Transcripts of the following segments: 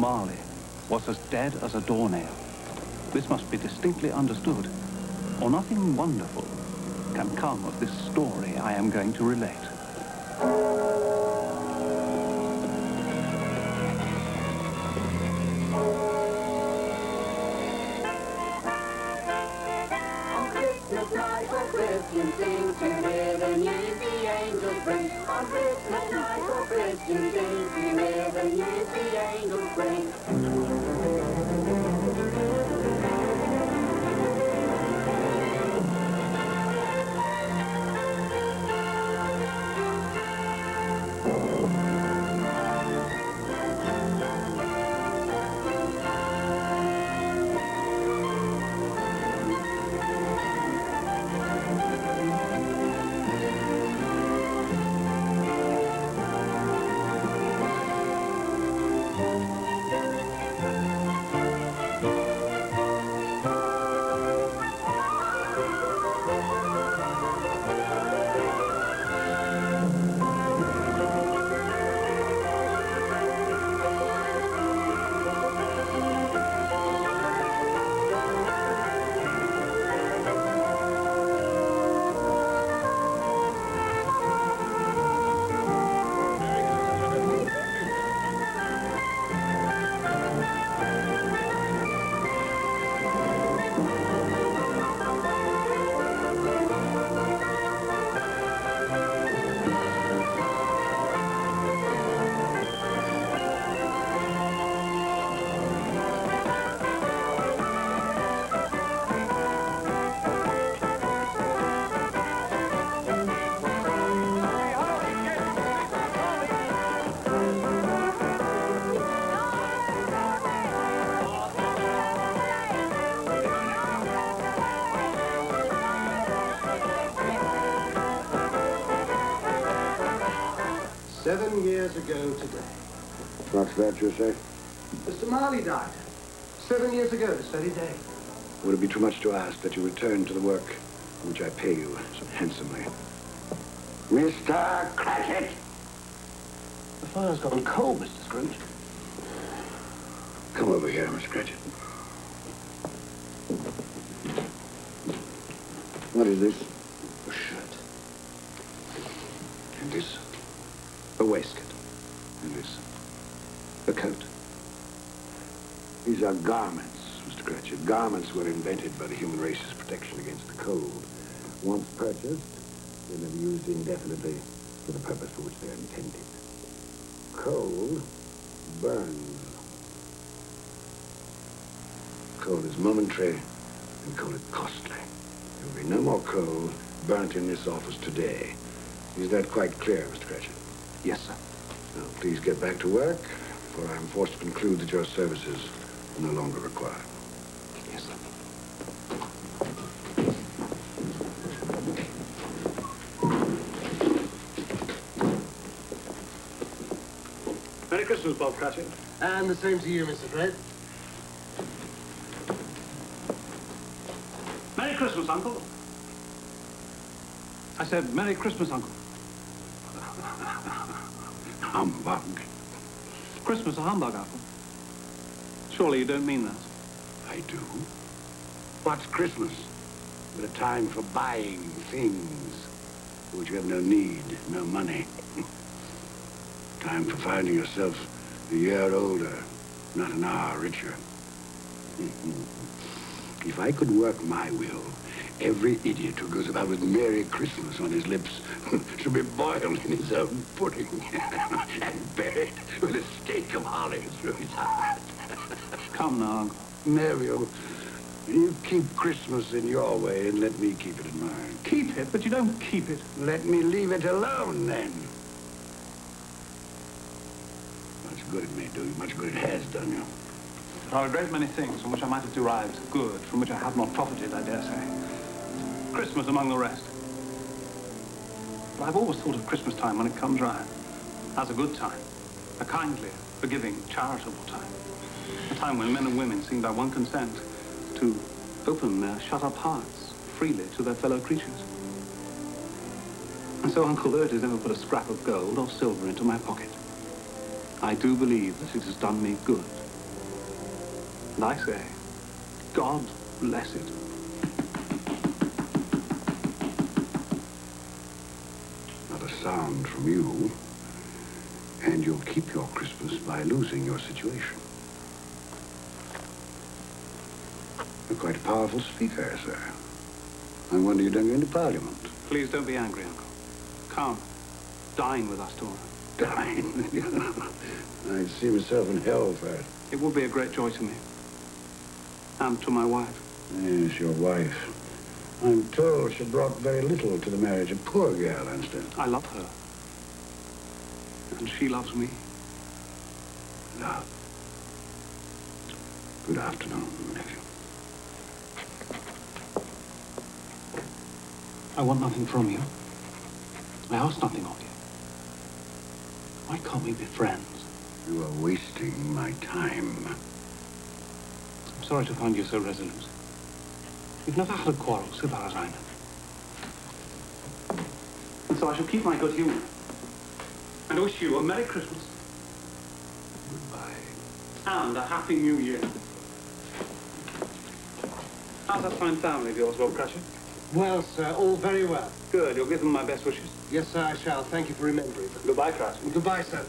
Marley was as dead as a doornail. This must be distinctly understood, or nothing wonderful can come of this story I am going to relate. Christians sing to hear the news the angels bring. On Christmas night, for Christians sing to hear the news the angels bring. 7 years ago today. What's that you say? Mr. Marley died. 7 years ago this very day. Would it be too much to ask that you return to the work for which I pay you so handsomely? Mr. Cratchit! The fire's gone cold, Mr. Scrooge. Come over here, Mr. Cratchit. What is this? A shirt. And this? A waistcoat. And this? A coat. These are garments, Mr. Cratchit. Garments were invented by the human race's protection against the cold. Once purchased, they may be used indefinitely for the purpose for which they are intended. Cold burns. Coal is momentary, and coal is costly. There will be no more coal burnt in this office today. Is that quite clear, Mr. Cratchit? Yes, sir. Now, please get back to work, for I am forced to conclude that your services are no longer required. Yes, sir. Merry Christmas, Bob Cratchit. And the same to you, Mr. Fred. Merry Christmas, Uncle. I said, Merry Christmas, Uncle. Humbug. Christmas a humbug, Uncle. Surely you don't mean that. I do. What's Christmas but a time for buying things for which you have no need, no money? Time for finding yourself a year older, not an hour richer. If I could work my will, every idiot who goes about with Merry Christmas on his lips should be boiled in his own pudding and buried with a stake of holly through his heart. Come now, Uncle. Neville, you keep Christmas in your way and let me keep it in mine. Keep it, but you don't keep it. Let me leave it alone, then. Much good it may do you, much good it has done you. There are a great many things from which I might have derived good, from which I have not profited, I dare say. Christmas among the rest. But I've always thought of Christmas time when it comes round as a good time, a kindly, forgiving, charitable time. A time when men and women seem by one consent to open their shut-up hearts freely to their fellow creatures. And so, Uncle, though it has never put a scrap of gold or silver into my pocket, I do believe that it has done me good And I say, God bless it. Not a sound from you, and you'll keep your Christmas by losing your situation. You're quite a powerful speaker, sir. I wonder you don't go into Parliament. Please don't be angry, Uncle. Come, dine with us tomorrow. Dine? I'd see myself in hell for it. It would be a great joy to me. And to my wife. Yes, your wife. I'm told she brought very little to the marriage. A poor girl, I understand. I love her. And she loves me. Love. Good afternoon, nephew. I want nothing from you. I ask nothing of you. Why can't we be friends? You are wasting my time. I'm sorry to find you so resolute. We've never had a quarrel, so far as I know. And so I shall keep my good humor. And wish you a Merry Christmas. Goodbye. And a Happy New Year. How's that fine family of yours, Lord Cratchit? Well, sir, all very well. Good. You'll give them my best wishes. Yes, sir, I shall. Thank you for remembering. Goodbye, Cratchit. Goodbye, sir.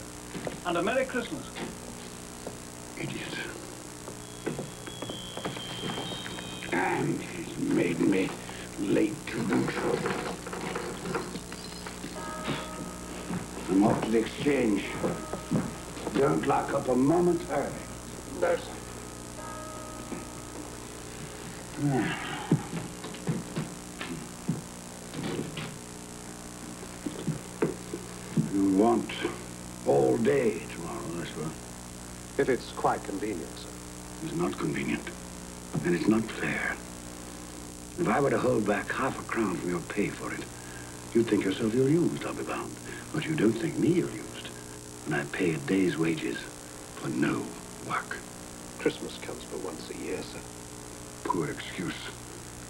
And a Merry Christmas. Idiot. And he's made me late to boot. I'm off to the exchange. Don't lock up a moment early. There's... You want all day tomorrow, I suppose. If it's quite convenient, sir. It's not convenient. And it's not fair. If I were to hold back half a crown from your pay for it, you'd think yourself ill-used, I'll be bound. But you don't think me ill-used when I pay a day's wages for no work. Christmas comes but once a year, sir. Poor excuse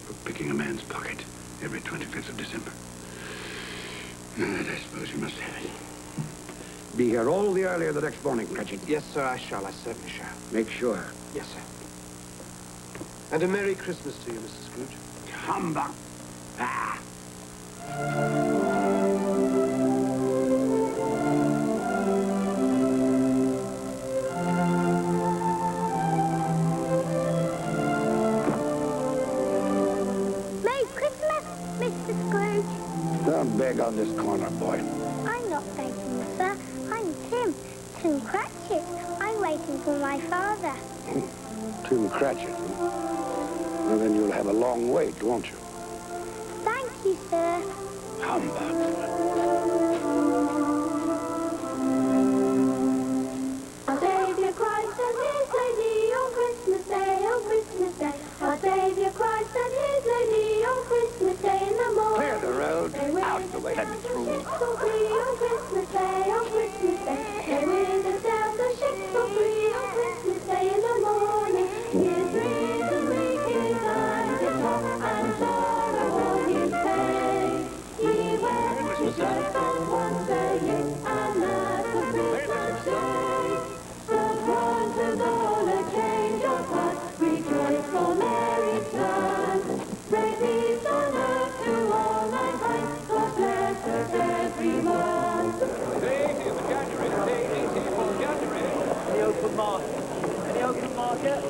for picking a man's pocket every 25th of December. And I suppose you must have it. Be here all the earlier the next morning, Cratchit. Yes, sir, I shall. I certainly shall. Make sure. Yes, sir. And a Merry Christmas to you, Mr. Scrooge. Humbug. Ah. Merry Christmas, Mr. Scrooge. Don't beg on this corner, boy. I'm not begging, sir. I'm Tim Cratchit. I'm waiting for my father. Tim Cratchit. Well, then you'll have a long wait, won't you? Thank you, sir. Humbug. Our Saviour Christ and His Lady on Christmas Day, on Christmas Day. Our Saviour Christ and His Lady on Christmas Day in the morning. Clear the road. Out of the way. Let me through. On Christmas Day, on Christmas Day. They with us out the ships for free on Christmas Day in the morning. His reason making times is hot and sorrow on his pay. He wears himself from once a year, and that's a Christmas Day. The Brontons all a change of heart, rejoice for Mary's son. Bring peace on earth to all mankind, God bless us everyone. Any open market? Any open market?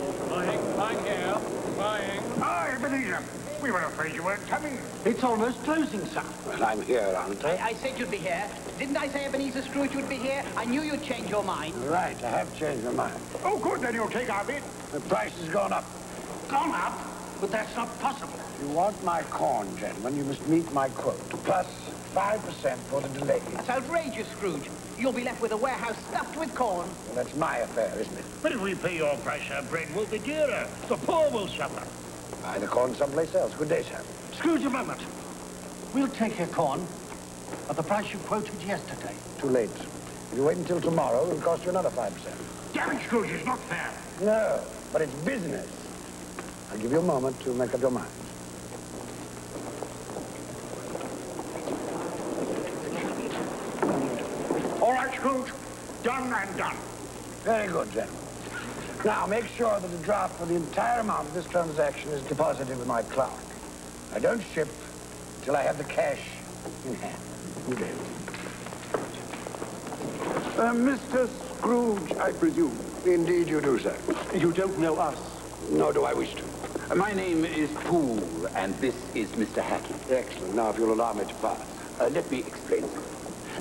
Buying here. Buying. Oh, Ebenezer. We were afraid you weren't coming. It's almost closing, sir. Well, I'm here, aren't I? I said you'd be here. Didn't I say, Ebenezer Scrooge, you'd be here? I knew you'd change your mind. Right, I have changed my mind. Oh, good, then you'll take our bid. The price has gone up. Gone up? But that's not possible. If you want my corn, gentlemen, you must meet my quote. Plus 5% for the delay. That's outrageous, Scrooge. You'll be left with a warehouse stuffed with corn. Well, that's my affair, isn't it? But if we pay your price, our bread will be dearer. The poor will suffer. Buy the corn someplace else. Good day, sir. Scrooge, a moment. We'll take your corn at the price you quoted yesterday. Too late. If you wait until tomorrow, it'll cost you another 5%. Damn it, Scrooge, it's not fair. No, but it's business. I'll give you a moment to make up your mind. All right, Scrooge. Done and done. Very good, gentlemen. Now, make sure that the draft for the entire amount of this transaction is deposited with my clerk. I don't ship until I have the cash in hand. Okay. Mr. Scrooge, I presume. Indeed you do, sir. You don't know us. Nor do I wish to. My name is Poole, and this is Mr. Hackett. Excellent. Now, if you'll allow me to pass. Let me explain.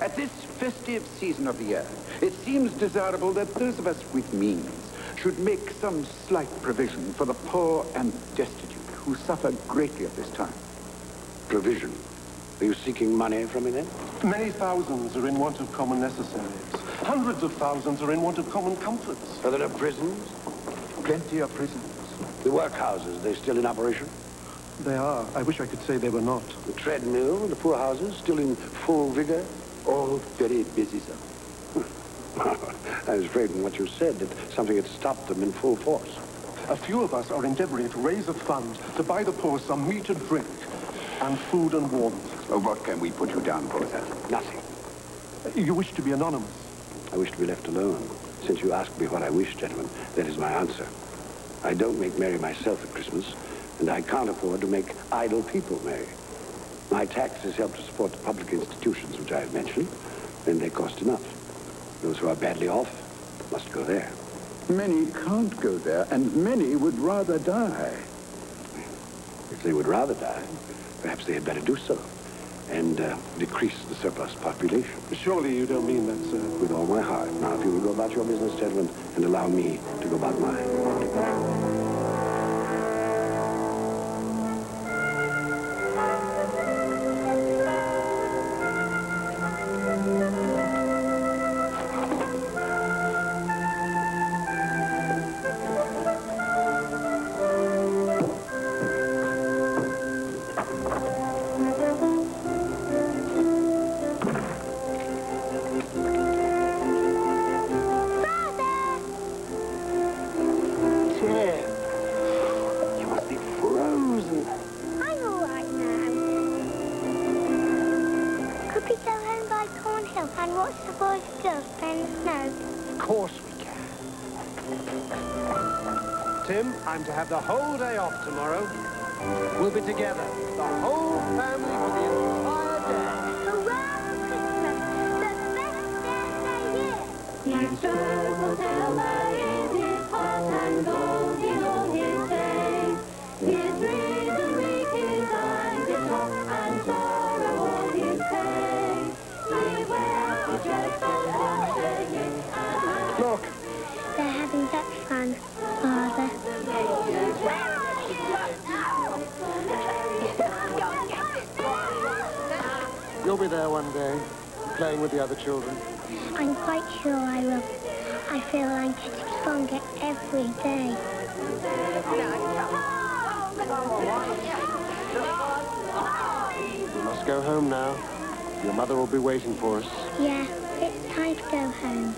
At this festive season of the year, it seems desirable that those of us with means should make some slight provision for the poor and destitute who suffer greatly at this time. Provision. Are you seeking money from me, then? Many thousands are in want of common necessaries. Hundreds of thousands are in want of common comforts. Are there no prisons? Plenty of prisons. The workhouses, they still in operation? They are. I wish I could say they were not. The treadmill, the poorhouses, still in full vigor? All very busy, sir. I was afraid in what you said that something had stopped them in full force. A few of us are endeavoring to raise a fund to buy the poor some meat and drink, and food and warmth. What can we put you down for, sir? Nothing. You wish to be anonymous? I wish to be left alone. Since you asked me what I wish, gentlemen, that is my answer. I don't make merry myself at Christmas, and I can't afford to make idle people merry. My taxes help to support the public institutions which I have mentioned, and they cost enough. Those who are badly off must go there. Many can't go there, and many would rather die. If they would rather die, perhaps they had better do so, and decrease the surplus population. Surely you don't mean that, sir. With all my heart. Now, if you will go about your business, gentlemen, and allow me to go about mine. Tim, I'm to have the whole day off tomorrow. We'll be together, the whole family, for the entire day. Hurrah for Christmas, the best day of the year. Each bird will tell in his hot and golden all his days. His reason weak, his eyes is hot, and sorrow all his pain. He wears a dress of luxury and Look, they're having such fun, Father. you'll be there one day, playing with the other children. I'm quite sure I will. I feel I'm getting stronger every day. We must go home now. Your mother will be waiting for us. Yeah, it's time to go home.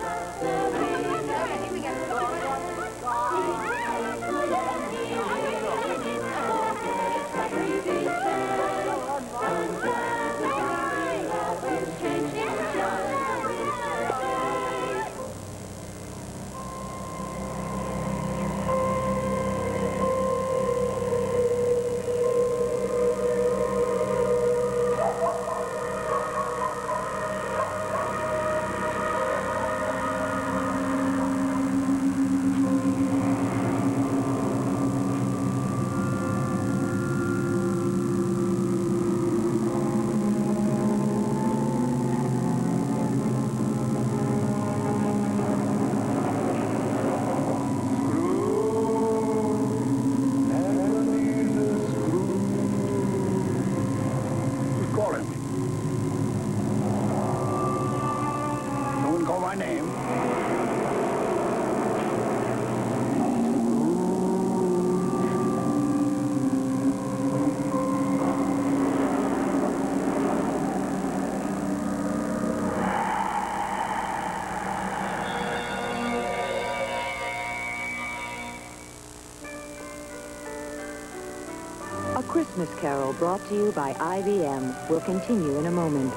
A Christmas Carol brought to you by IBM will continue in a moment.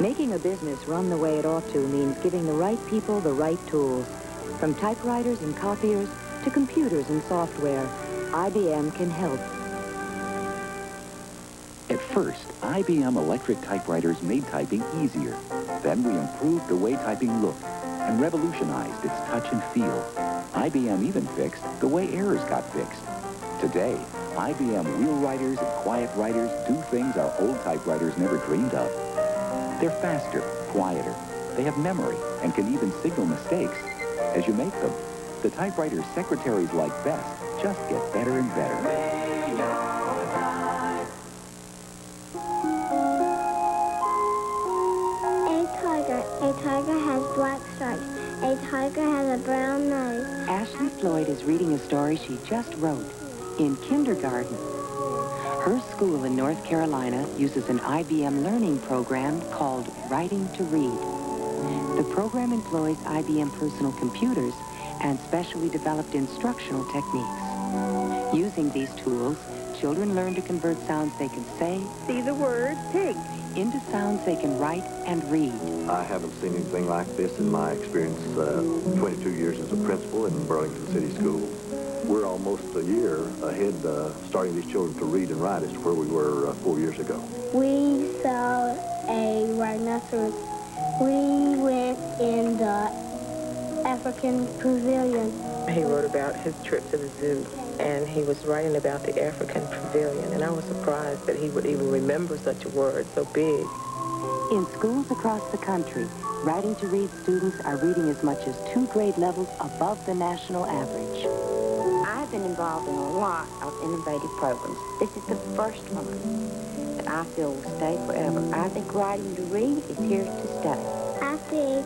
Making a business run the way it ought to means giving the right people the right tools. From typewriters and copiers to computers and software, IBM can help. At first, IBM electric typewriters made typing easier. Then we improved the way typing looked and revolutionized its touch and feel. IBM even fixed the way errors got fixed. Today, IBM wheel writers and quiet writers do things our old typewriters never dreamed of. They're faster, quieter. They have memory and can even signal mistakes as you make them. The typewriters secretaries like best just get better and better. A tiger has black stripes. A tiger has a brown nose. Ashley Floyd is reading a story she just wrote in kindergarten. Her school in North Carolina uses an IBM learning program called Writing to Read. The program employs IBM personal computers and specially developed instructional techniques. Using these tools, children learn to convert sounds they can say, see the word pig, into sounds they can write and read. I haven't seen anything like this in my experience, 22 years as a principal in Burlington City Schools. We're almost a year ahead starting these children to read and write as to where we were 4 years ago. We saw a rhinoceros. We went in the African pavilion. He wrote about his trip to the zoo, and he was writing about the African pavilion, and I was surprised that he would even remember such a word so big. In schools across the country, Writing to Read students are reading as much as 2 grade levels above the national average. I've been involved in a lot of innovative programs. This is the first one that I feel will stay forever. I think Writing to Read is here to stay. I see a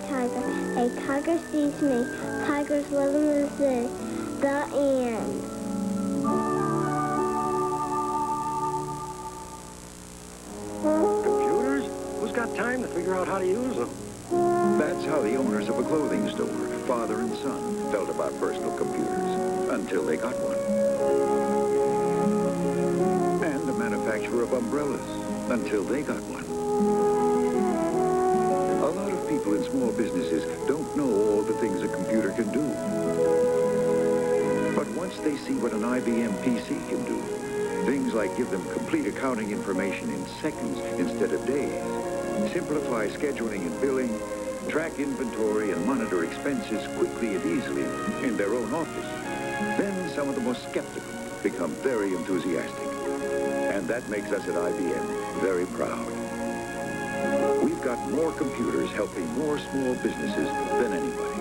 tiger sees me. Tigers live in the zoo. The end. Computers? Who's got time to figure out how to use them? That's how the owners of a clothing store, father and son, felt about personal computers, until they got one. And the manufacturer of umbrellas, until they got one. A lot of people in small businesses don't know all the things a computer can do. But once they see what an IBM PC can do, things like give them complete accounting information in seconds instead of days, simplify scheduling and billing, track inventory and monitor expenses quickly and easily in their own office, then some of the most skeptical become very enthusiastic. And that makes us at IBM very proud. We've got more computers helping more small businesses than anybody.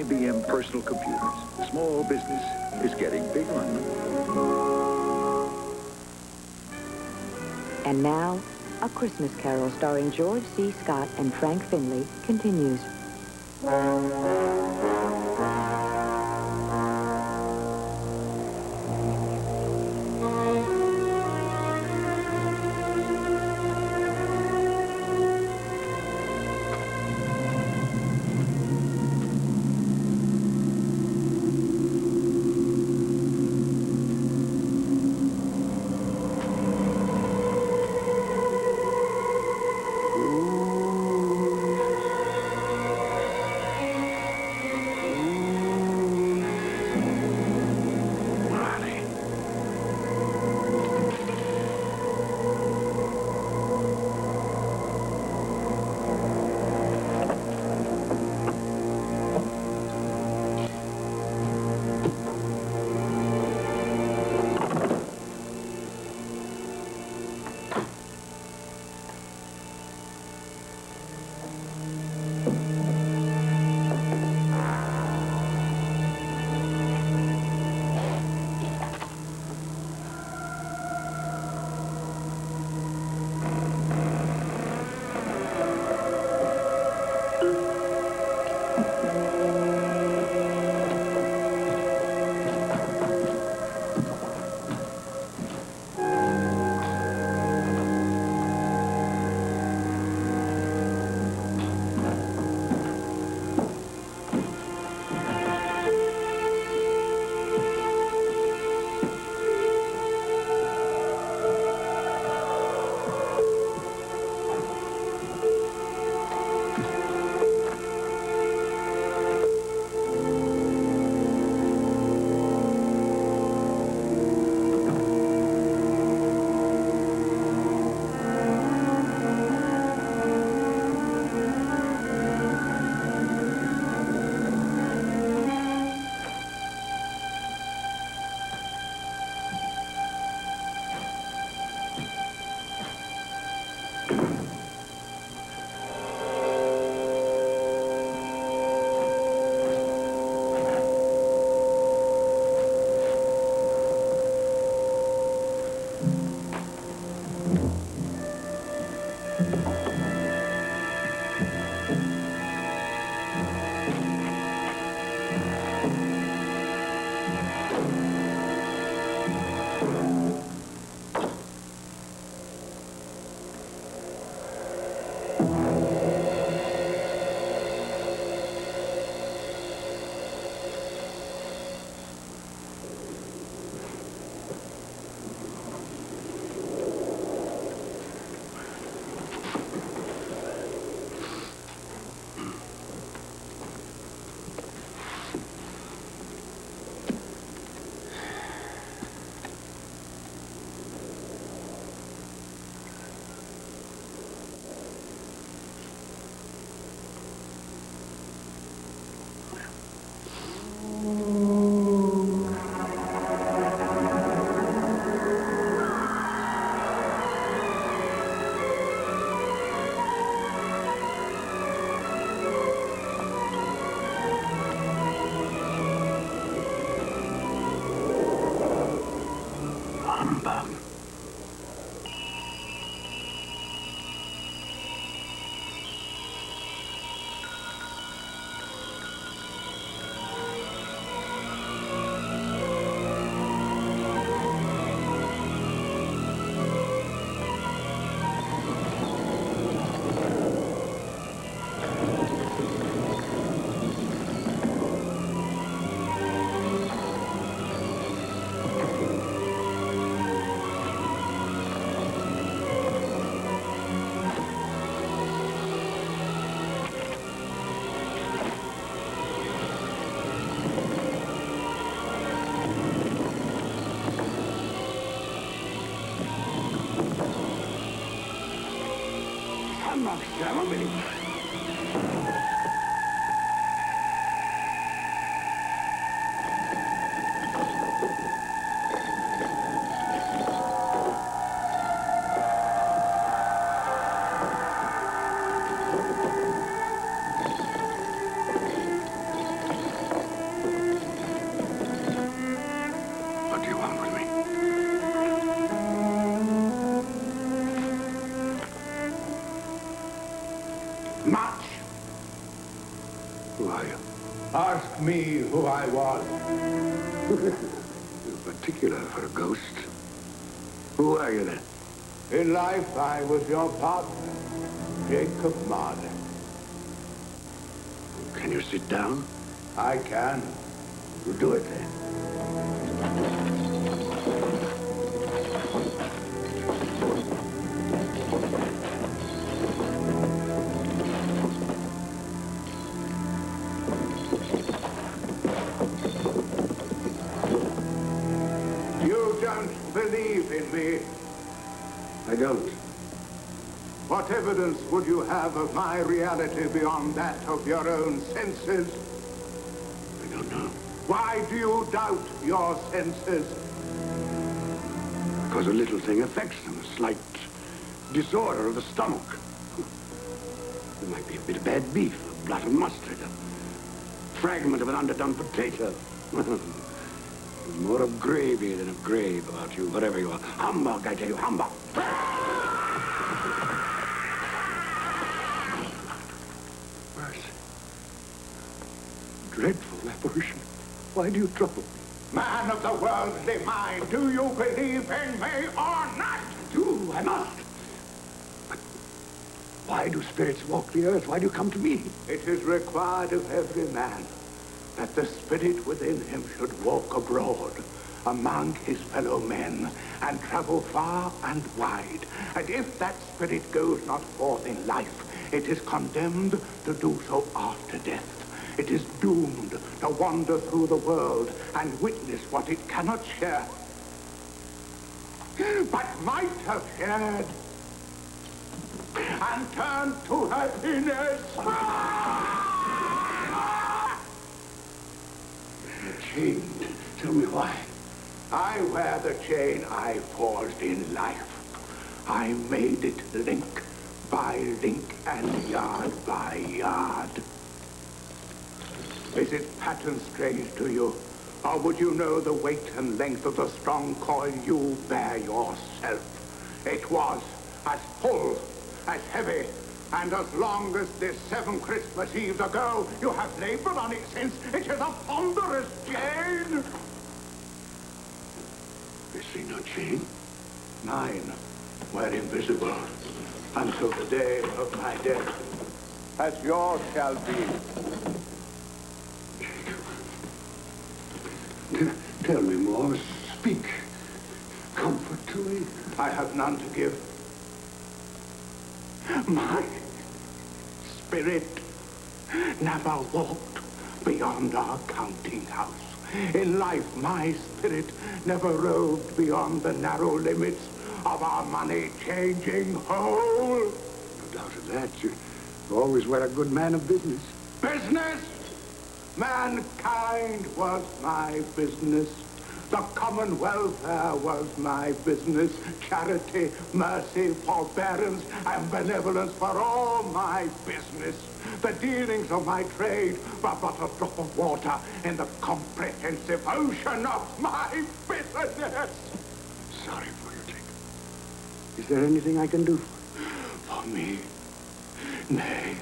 IBM personal computers. Small business is getting big on them. And now, A Christmas Carol starring George C. Scott and Frank Finley continues. What do you want with me? Much. Who are you? Ask me who I was. You're particular for a ghost. Who are you then? In life, I was your partner, Jacob Marley. Can you sit down? I can. You do it then. You don't believe in me. I don't. What evidence would you have of my reality beyond that of your own senses? I don't know. Why do you doubt your senses? Because a little thing affects them. A slight disorder of the stomach. There might be a bit of bad beef, a blot of mustard, a fragment of an underdone potato. There's more of gravy than of grave about you, whatever you are. Humbug, I tell you, humbug. Mercy. Dreadful apparition. Why do you trouble me? Man of the worldly mind, do you believe in me or not? I do, I must. But why do spirits walk the earth? Why do you come to me? It is required of every man that the spirit within him should walk abroad among his fellow men and travel far and wide. And if that spirit goes not forth in life, it is condemned to do so after death. It is doomed to wander through the world and witness what it cannot share, but might have shared, and turn to happiness. You're chained. Tell me why. I wear the chain I forged in life. I made it link by link and yard by yard. Is it pattern strange to you? Or would you know the weight and length of the strong coil you bear yourself? It was as full as heavy. And as long as this 7 Christmas Eves ago, you have labored on it since, it is a ponderous chain. I see no chain. Mine were invisible until the day of my death, as yours shall be. Tell me more. Speak. Comfort to me. I have none to give. My spirit never walked beyond our counting house. In life, my spirit never roved beyond the narrow limits of our money-changing hole. No doubt of that. You always were a good man of business. Business? Mankind was my business. The common welfare was my business. Charity, mercy, forbearance, and benevolence were all my business. The dealings of my trade were but a drop of water in the comprehensive ocean of my business. Sorry for you, Jacob. Is there anything I can do for me? Nay,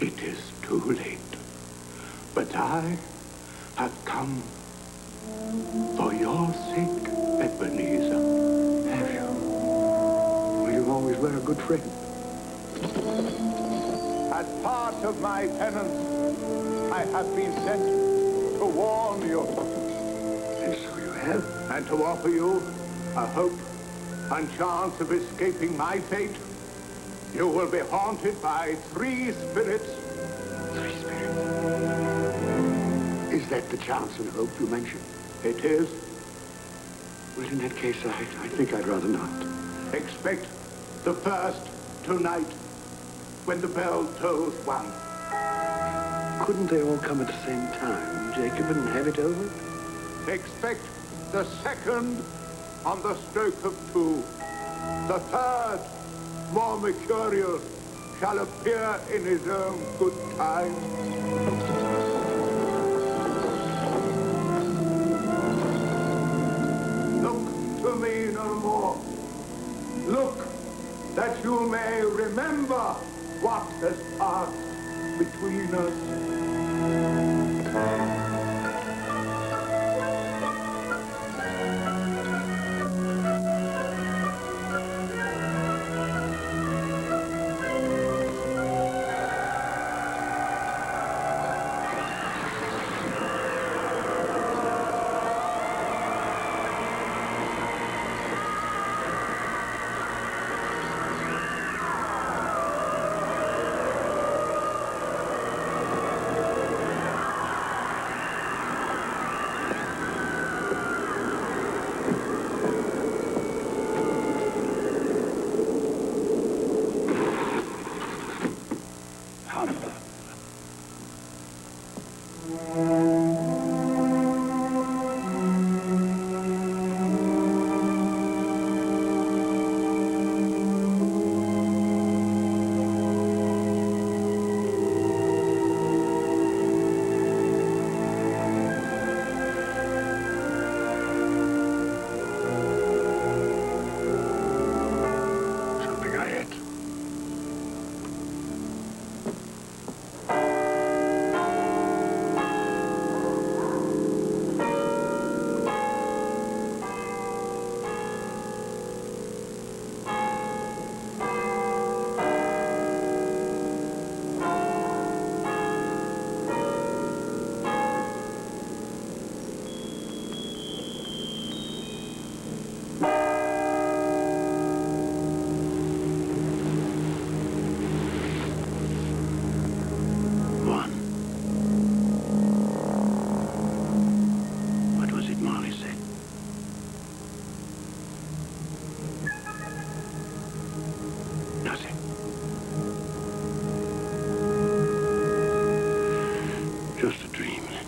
it is too late. But I have come for your sake, Ebenezer. Have you? Well, you always were a good friend. As part of my penance, I have been sent to warn you. And so you have? And to offer you a hope and chance of escaping my fate. You will be haunted by 3 spirits. 3 spirits? Is that the chance and hope you mentioned? It is. Well, in that case, I think I'd rather not. Expect the first tonight, when the bell tolls 1. Couldn't they all come at the same time, Jacob, and have it over? Expect the second on the stroke of 2. The third, more mercurial, shall appear in his own good time. Look to me no more. Look, that you may remember what has passed between us. Just a dream, then.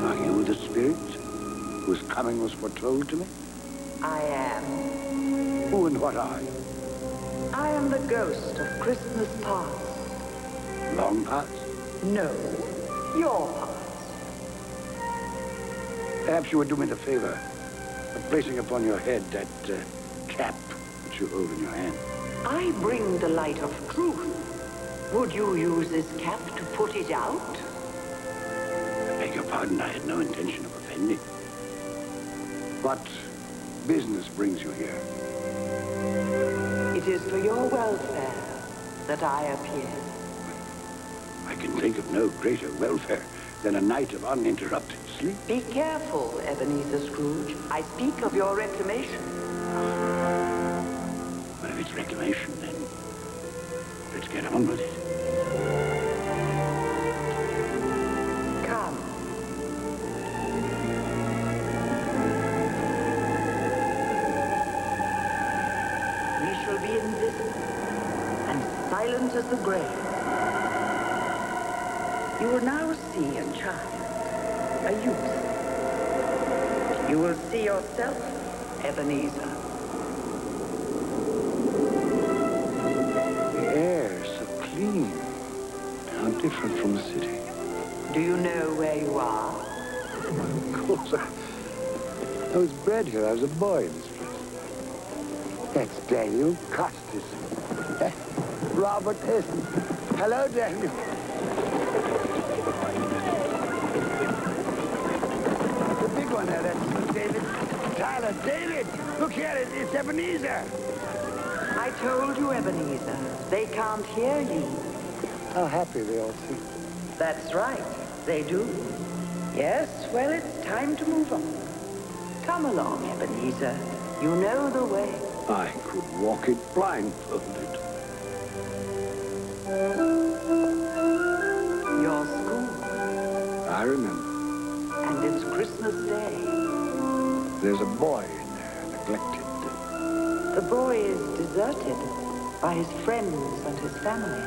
Are you the spirit whose coming was foretold to me? I am. Who and what are you? I am the ghost of Christmas past. Long past? No, your past. Perhaps you would do me the favor of placing upon your head that cap which you hold in your hand. I bring the light of truth. Would you use this cap to put it out? I beg your pardon, I had no intention of offending. What business brings you here? It is for your welfare that I appear. I can think of no greater welfare than a night of uninterrupted sleep. Be careful, Ebenezer Scrooge. I speak of your reclamation. Well, if it's reclamation, then let's get on with it. Come. We shall be invisible and silent as the grave. You will now see a child, a youth. You will see yourself, Ebenezer. The air is so clean. How different from the city. Do you know where you are? Of course, I was bred here. I was a boy in this place. That's Daniel Costas. Robert Heston. Hello, Daniel. The big one there, that's David. Tyler, David! Look here, it's Ebenezer. I told you, Ebenezer. They can't hear you. How happy they all seem. That's right. They do. Yes, well, it's time to move on. Come along, Ebenezer. You know the way. I could walk it blindfolded. Your school. I remember. And it's Christmas Day. There's a boy in there, neglected. The boy is deserted by his friends and his family.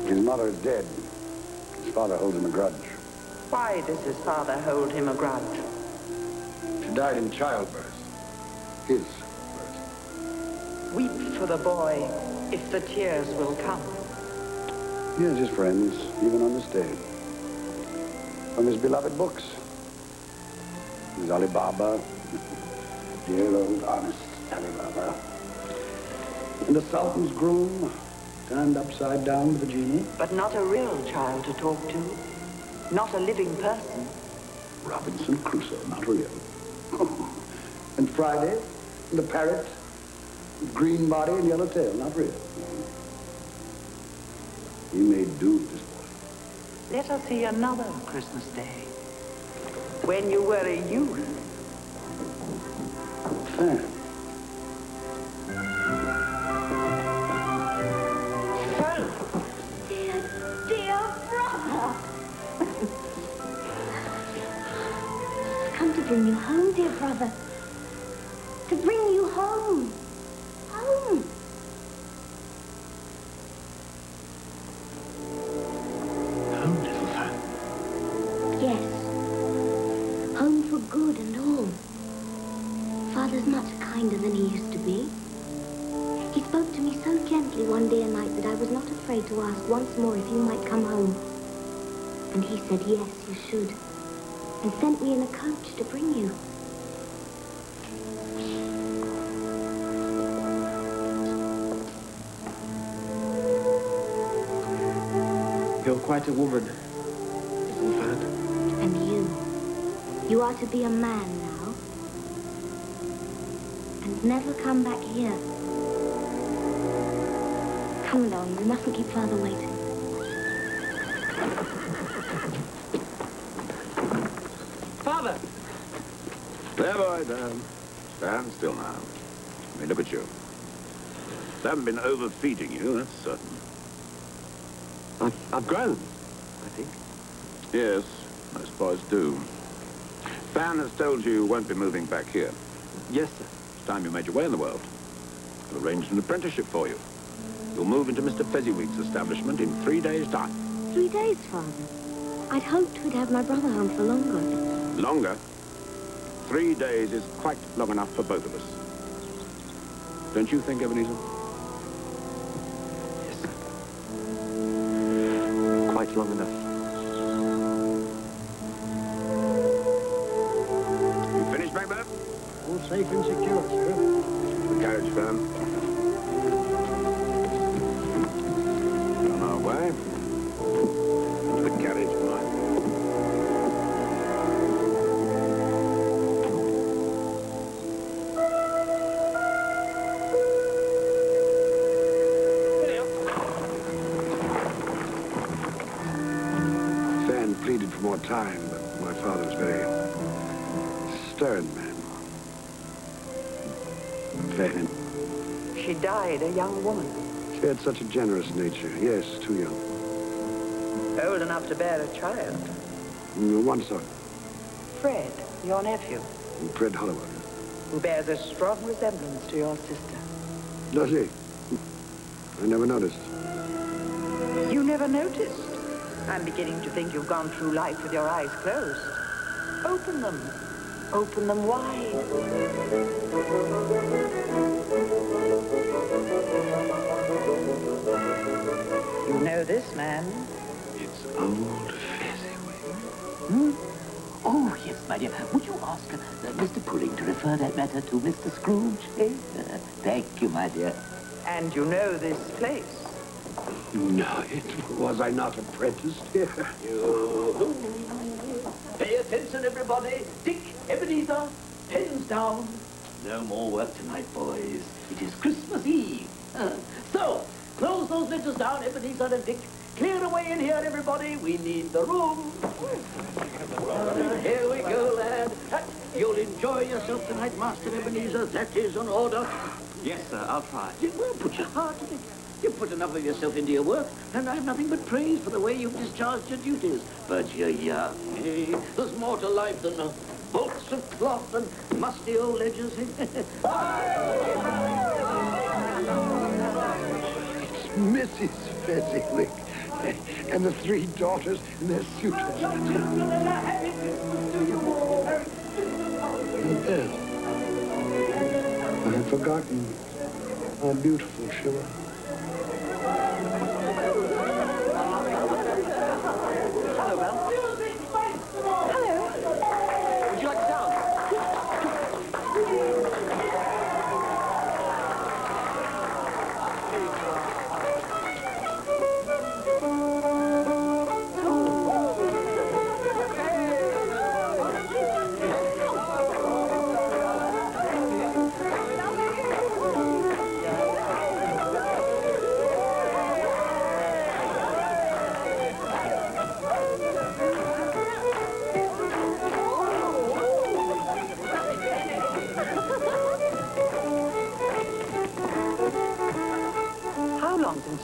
His mother is dead. His father holds him a grudge. Why does his father hold him a grudge? She died in childbirth. His birth. Weep for the boy, if the tears will come. He has his friends, even on the stage. From his beloved books. His Alibaba. Dear old honest Alibaba. And the Sultan's groom, turned upside down with the genie. But not a real child to talk to. Not a living person. Robinson Crusoe, not real. And Friday, the parrot, green body and yellow tail, not real. He made do with this boy. Let us see another Christmas Day. When you were a youth. Fan. Dear brother. Come to bring you home, dear brother. To bring you home. Home. Home, little fan. Yes. Home for good and all. Father's much kinder than he used to be. He spoke to me so gently one dear night that I was not afraid to ask once more if you might come home. And he said, yes, you should. And sent me in a coach to bring you. You're quite a woman, little fan. And you are to be a man now. And never come back here. Come along, we mustn't keep Father waiting. Father! There, boy, down. Stand still now. Let me look at you. They haven't been overfeeding you, that's certain. I've grown, I think. Yes, most boys do. Fan has told you won't be moving back here. Yes, sir. It's time you made your way in the world. I've arranged an apprenticeship for you. You'll move into Mr. Fezziwig's establishment in 3 days' time. 3 days, Father. I'd hoped we'd have my brother home for longer. Longer? 3 days is quite long enough for both of us. Don't you think, Ebenezer? Yes, sir. Quite long enough. You finished back there? All safe and secure, sir. The carriage firm. On our way. To the carriage line. Fan pleaded for more time, but my father was very stern man. Fan. She died a young woman. She had such a generous nature. Yes, too young. Old enough to bear a child. One son, Fred, your nephew, Fred Holloway. who bears a strong resemblance to your sister. Does he? I never noticed. You never noticed? I'm beginning to think you've gone through life with your eyes closed. Open them. Open them wide. You know this man? It's old Fezziwig. Hmm? Oh, yes, my dear. Would you ask Mr. Pudding to refer that matter to Mr. Scrooge? Eh? Thank you, my dear. And you know this place? No, was I not apprenticed here? You. Pay attention, everybody. Dick, Ebenezer, pens down. No more work tonight, boys. It is Christmas Eve. So, close those letters down, Ebenezer and Dick. Clear away in here, everybody. We need the room. Here we go, lad. You'll enjoy yourself tonight, Master Ebenezer. That is an order. Yes, sir, I'll try. Well, put your heart in it. You've put enough of yourself into your work, and I have nothing but praise for the way you've discharged your duties. But you're young, eh? There's more to life than bolts of cloth and musty old ledgers. It's Mrs. Fezziwig. And the 3 daughters and their suitors. And Belle. I had forgotten how beautiful she was. Hello, Belle. Hello. Would you like to dance?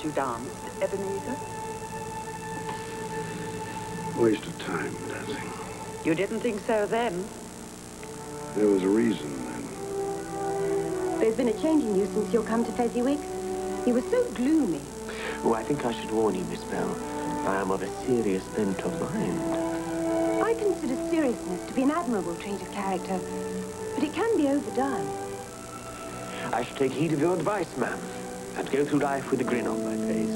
You danced, Ebenezer? Waste of time dancing. You didn't think so then? There was a reason then. There's been a change in you since you've come to Fezziwig. You were so gloomy. Oh, I think I should warn you, Miss Bell. I am of a serious bent of mind. I consider seriousness to be an admirable trait of character, but it can be overdone. I should take heed of your advice, ma'am, and go through life with a grin on my face.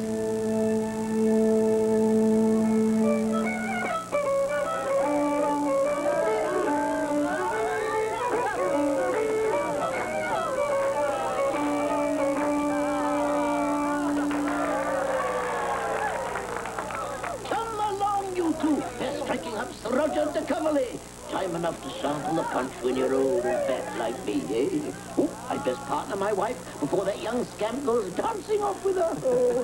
Come along, you two. They're striking up Sir Roger de Coverley. Time enough to sample the punch when you're old and fat like me, eh? Oh, I'd best partner my wife before that young scamp goes dancing off with her. Oh,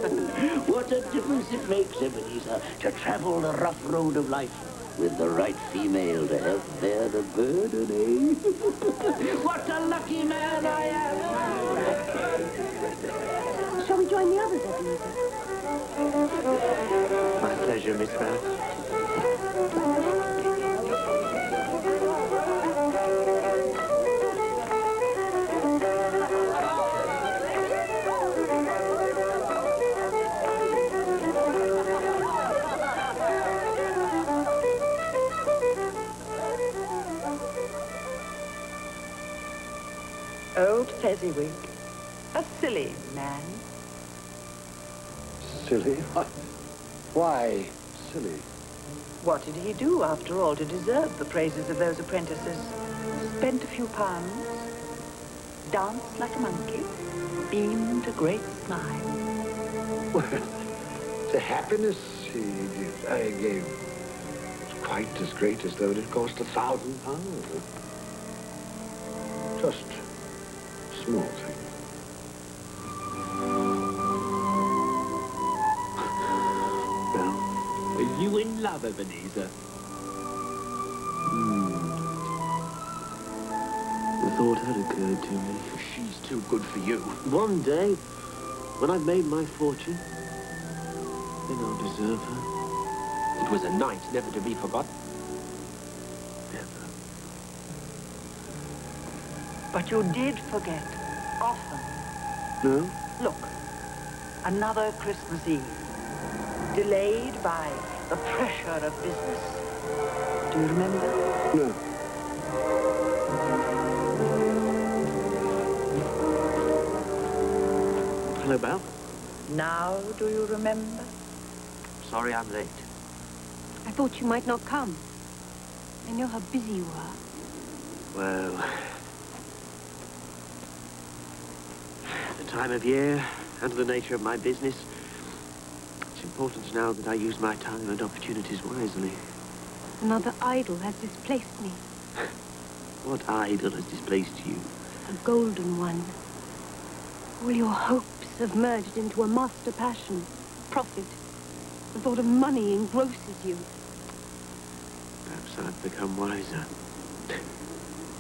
what a difference it makes, Ebenezer, to travel the rough road of life with the right female to help bear the burden, eh? What a lucky man I am! Shall we join the others, Ebenezer? My pleasure, Miss Bell. Old Fezziwig. A silly man. Silly? Why silly? What did he do, after all, to deserve the praises of those apprentices? Spent a few pounds, danced like a monkey, beamed a great smile. Well, the happiness I gave was quite as great as though it had cost £1,000. Just small things. Are you in love, Ebenezer? The thought had occurred to me. She's too good for you. One day, when I've made my fortune, then I'll deserve her. It was a night never to be forgotten. Never. But you did forget, often. No? Look, another Christmas Eve, delayed by the pressure of business. Do you remember? No. Hello, Belle. Now do you remember? Sorry I'm late. I thought you might not come. I know how busy you are. Well, the time of year and the nature of my business, it's important now that I use my time and opportunities wisely. Another idol has displaced me. What idol has displaced you? A golden one. All your hopes have merged into a master passion. Profit. The thought of money engrosses you. Perhaps I've become wiser.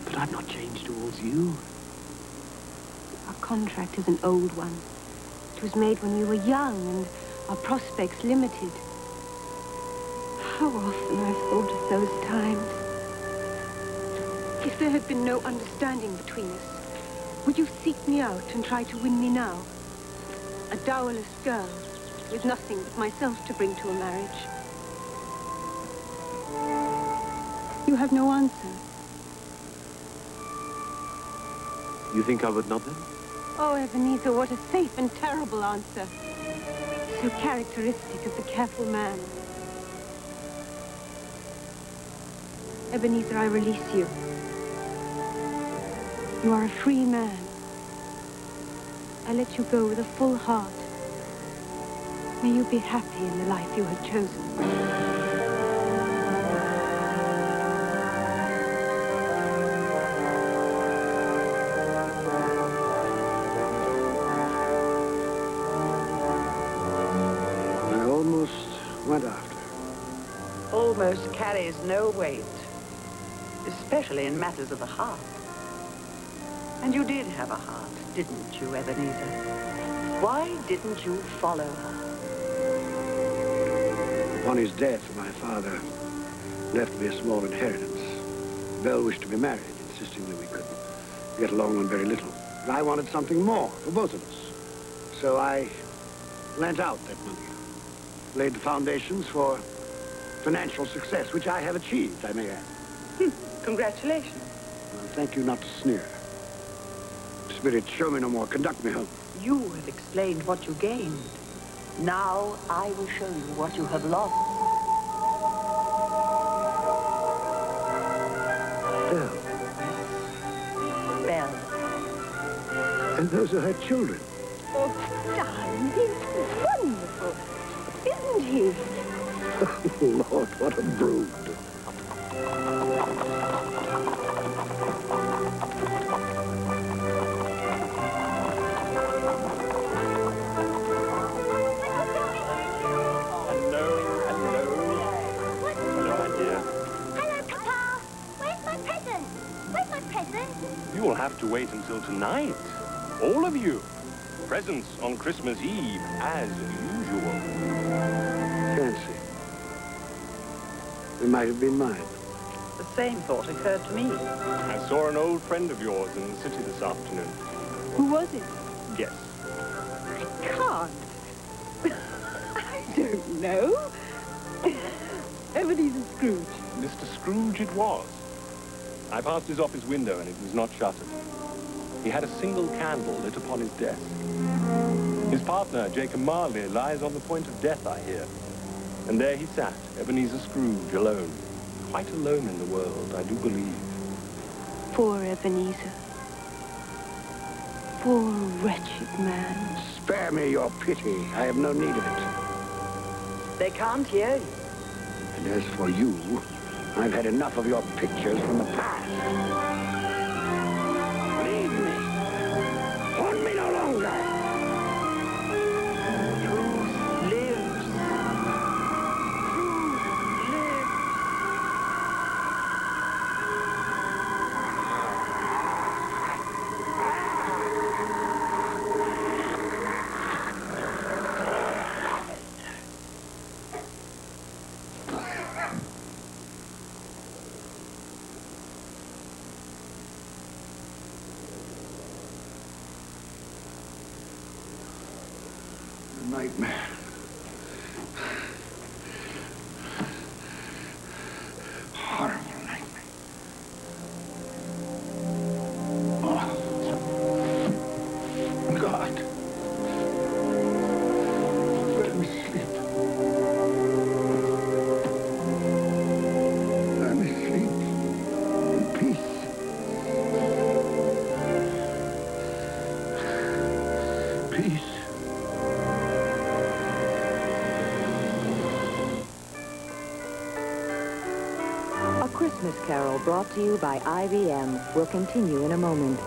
But I've not changed towards you. Our contract is an old one. It was made when you were young and our prospects limited. How often I've thought of those times. If there had been no understanding between us, would you seek me out and try to win me now? A dowerless girl with nothing but myself to bring to a marriage. You have no answer. You think I would not then? Oh, Ebenezer, what a safe and terrible answer. So characteristic of the careful man. Ebenezer, I release you. You are a free man. I let you go with a full heart. May you be happy in the life you have chosen. I almost went after. Almost carries no weight, especially in matters of the heart. And you did have a heart, didn't you, Ebenezer? Why didn't you follow her? Upon his death, my father left me a small inheritance. Belle wished to be married, insisting that we could get along on very little. But I wanted something more for both of us. So I lent out that money, laid the foundations for financial success, which I have achieved, I may add. Congratulations. Well, thank you not to sneer. Spirit, show me no more. Conduct me home. You have explained what you gained. Now I will show you what you have lost. Belle. Belle. And those are her children. Oh, darling, he's wonderful, isn't he? Oh, Lord, what a brood. You will have to wait until tonight. All of you. Presents on Christmas Eve, as usual. Fancy. It might have been mine. The same thought occurred to me. I saw an old friend of yours in the city this afternoon. Who was it? Guess. I can't. I don't know. Ebenezer Scrooge. Mr. Scrooge it was. I passed his office window and it was not shuttered. he had a single candle lit upon his desk. His partner, Jacob Marley, lies on the point of death, I hear. And there he sat, Ebenezer Scrooge, alone. Quite alone in the world, I do believe. Poor Ebenezer. Poor wretched man. Spare me your pity. I have no need of it. They can't hear you. And as for you, I've had enough of your pictures from the past. Leave me. Haunt me no longer. Truth lives. Truth lives. Nightmare. Horrible nightmare. Oh. God. Let me sleep. Let me sleep in peace. Peace. A Christmas Carol brought to you by IBM will continue in a moment.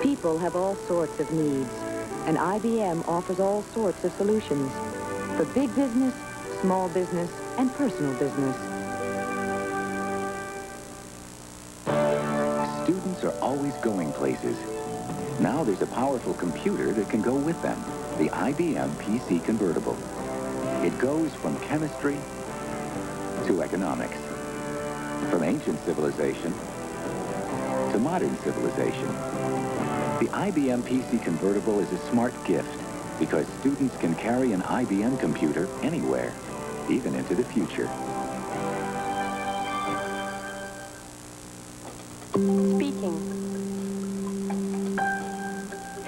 People have all sorts of needs, and IBM offers all sorts of solutions for big business, small business, and personal business. Students are always going places. Now there's a powerful computer that can go with them, the IBM PC Convertible. It goes from chemistry to economics, from ancient civilization to modern civilization. The IBM PC Convertible is a smart gift because students can carry an IBM computer anywhere, even into the future. Speaking.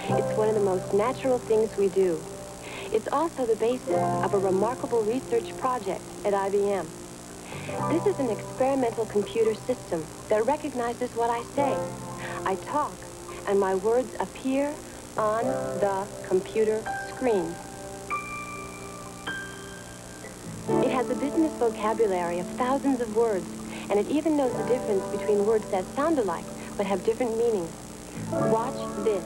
It's one of the most natural things we do. It's also the basis of a remarkable research project at IBM. This is an experimental computer system that recognizes what I say. I talk, and my words appear on the computer screen. It has a business vocabulary of thousands of words, and it even knows the difference between words that sound alike but have different meanings. Watch this.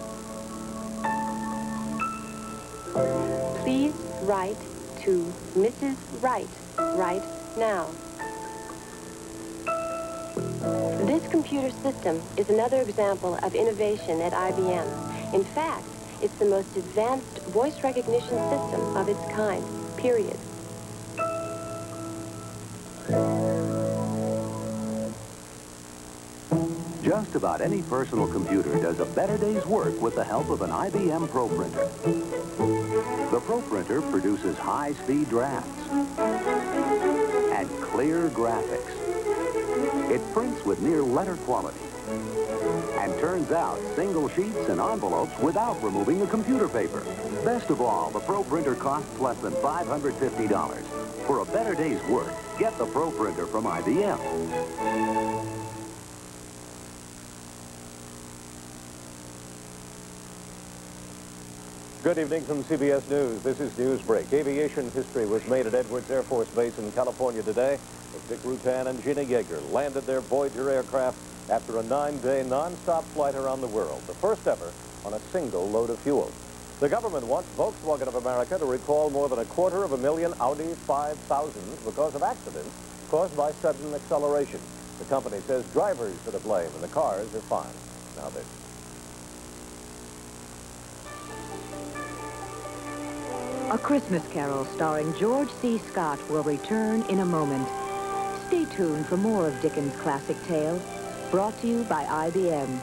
Please write to Mrs. Wright right now. This computer system is another example of innovation at IBM. In fact, it's the most advanced voice recognition system of its kind, period. Just about any personal computer does a better day's work with the help of an IBM Pro Printer. The Pro Printer produces high-speed drafts and clear graphics. It prints with near letter quality and turns out single sheets and envelopes without removing the computer paper. Best of all, the Pro Printer costs less than $550. For a better day's work, get the Pro Printer from IBM. Good evening from CBS News. This is Newsbreak. Aviation history was made at Edwards Air Force Base in California today. Dick Rutan and Gina Yeager landed their Voyager aircraft after a 9-day non-stop flight around the world, the first ever on a single load of fuel. The government wants Volkswagen of America to recall more than 250,000 Audi 5000s because of accidents caused by sudden acceleration. The company says drivers are to blame and the cars are fine. Now this. A Christmas Carol starring George C. Scott will return in a moment. Stay tuned for more of Dickens' classic tale, brought to you by IBM.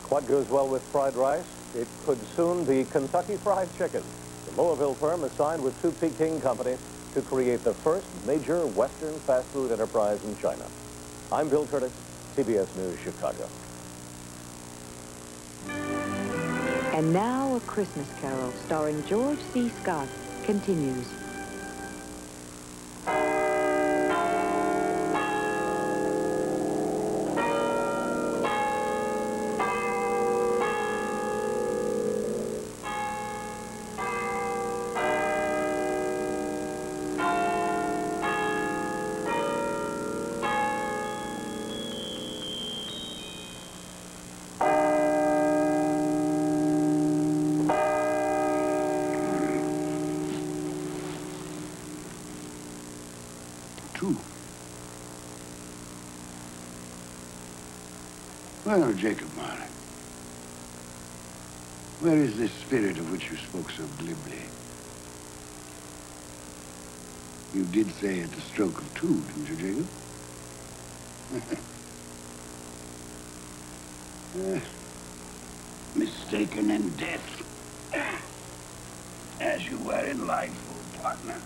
What goes well with fried rice? It could soon be Kentucky Fried Chicken. The Louisville firm is signed with two Peking companies to create the first major Western fast food enterprise in China. I'm Bill Curtis. CBS News, Chicago. And now A Christmas Carol, starring George C. Scott, continues. True. Well, Jacob Marley, where is this spirit of which you spoke so glibly? You did say at the stroke of two, didn't you, Jacob? Mistaken in death, as you were in life, old partner.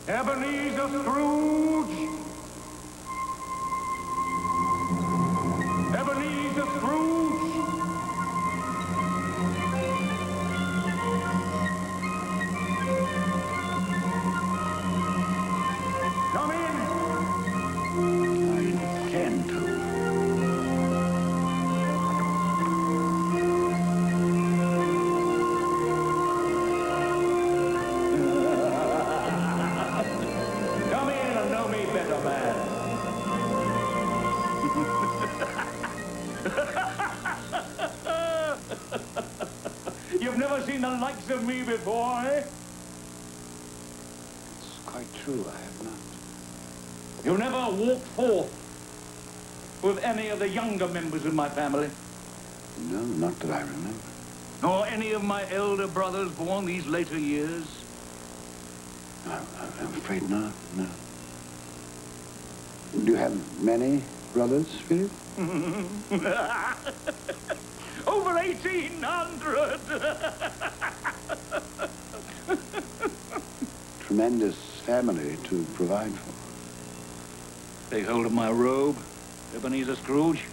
Ebenezer Scrooge! Ebenezer Scrooge! Come in! I intend to. Come in and know me better, man. You've never seen the likes of me before, eh? It's quite true, I have not. You never walked forth with any of the younger members of my family? No, not that I remember. Nor any of my elder brothers born these later years? I'm afraid not, no. Do you have many brothers, Philip? Over 1,800! Tremendous family to provide for. Take hold of my robe, Ebenezer Scrooge.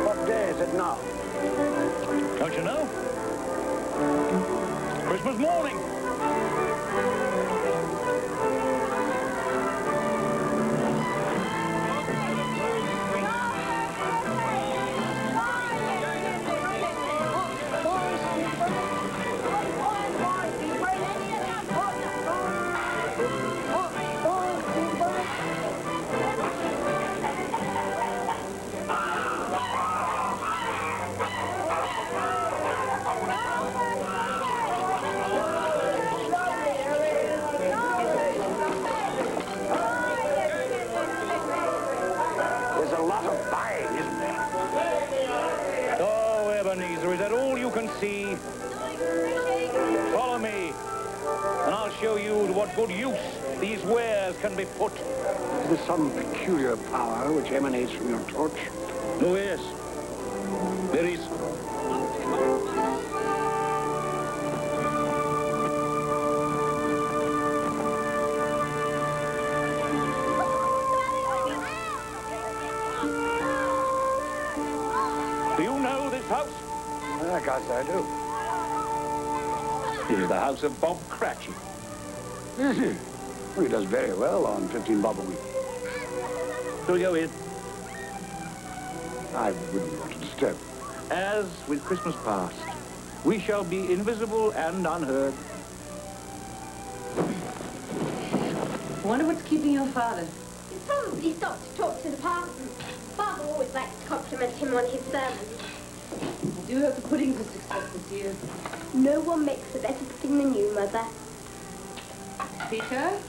What day is it now? Don't you know? Christmas morning. There's a lot of buying, isn't there? Oh, Ebenezer, is that all you can see? Follow me, and I'll show you to what good use these wares can be put. Is there some peculiar power which emanates from your torch? Oh, yes. There is. Do you know this house? I guess I do. It is the house of Bob Cratchit. Is he? Well, he does very well on 15 bob a week. We'll go in. I wouldn't want to disturb. As with Christmas past, we shall be invisible and unheard. I wonder what's keeping your father. He's probably stopped to talk to the parson. Father always likes to compliment him on his sermons. I do hope the pudding's a success this year. No one makes a better pudding than you, Mother. Peter,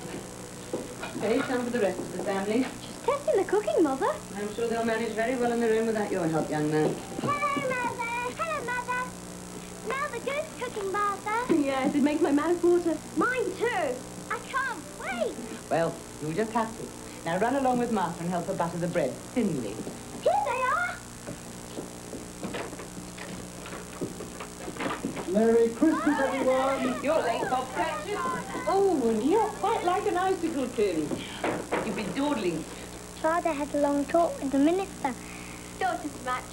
save some for the rest of the family. Just Testing the cooking, Mother. I'm sure they'll manage very well on their own without your help, young man. Hello, Mother. Hello, Mother. Smell the goose cooking, Mother. Yes, it makes my mouth water. Mine too. I can't wait. Well, you'll just have to. Now run along with Martha and help her butter the bread thinly. Here they are. Merry Christmas, everyone! You're late, Bob Cratchit. Oh, and you're quite like an icicle tin. You've been dawdling. Father had a long talk with the minister. Don't as much.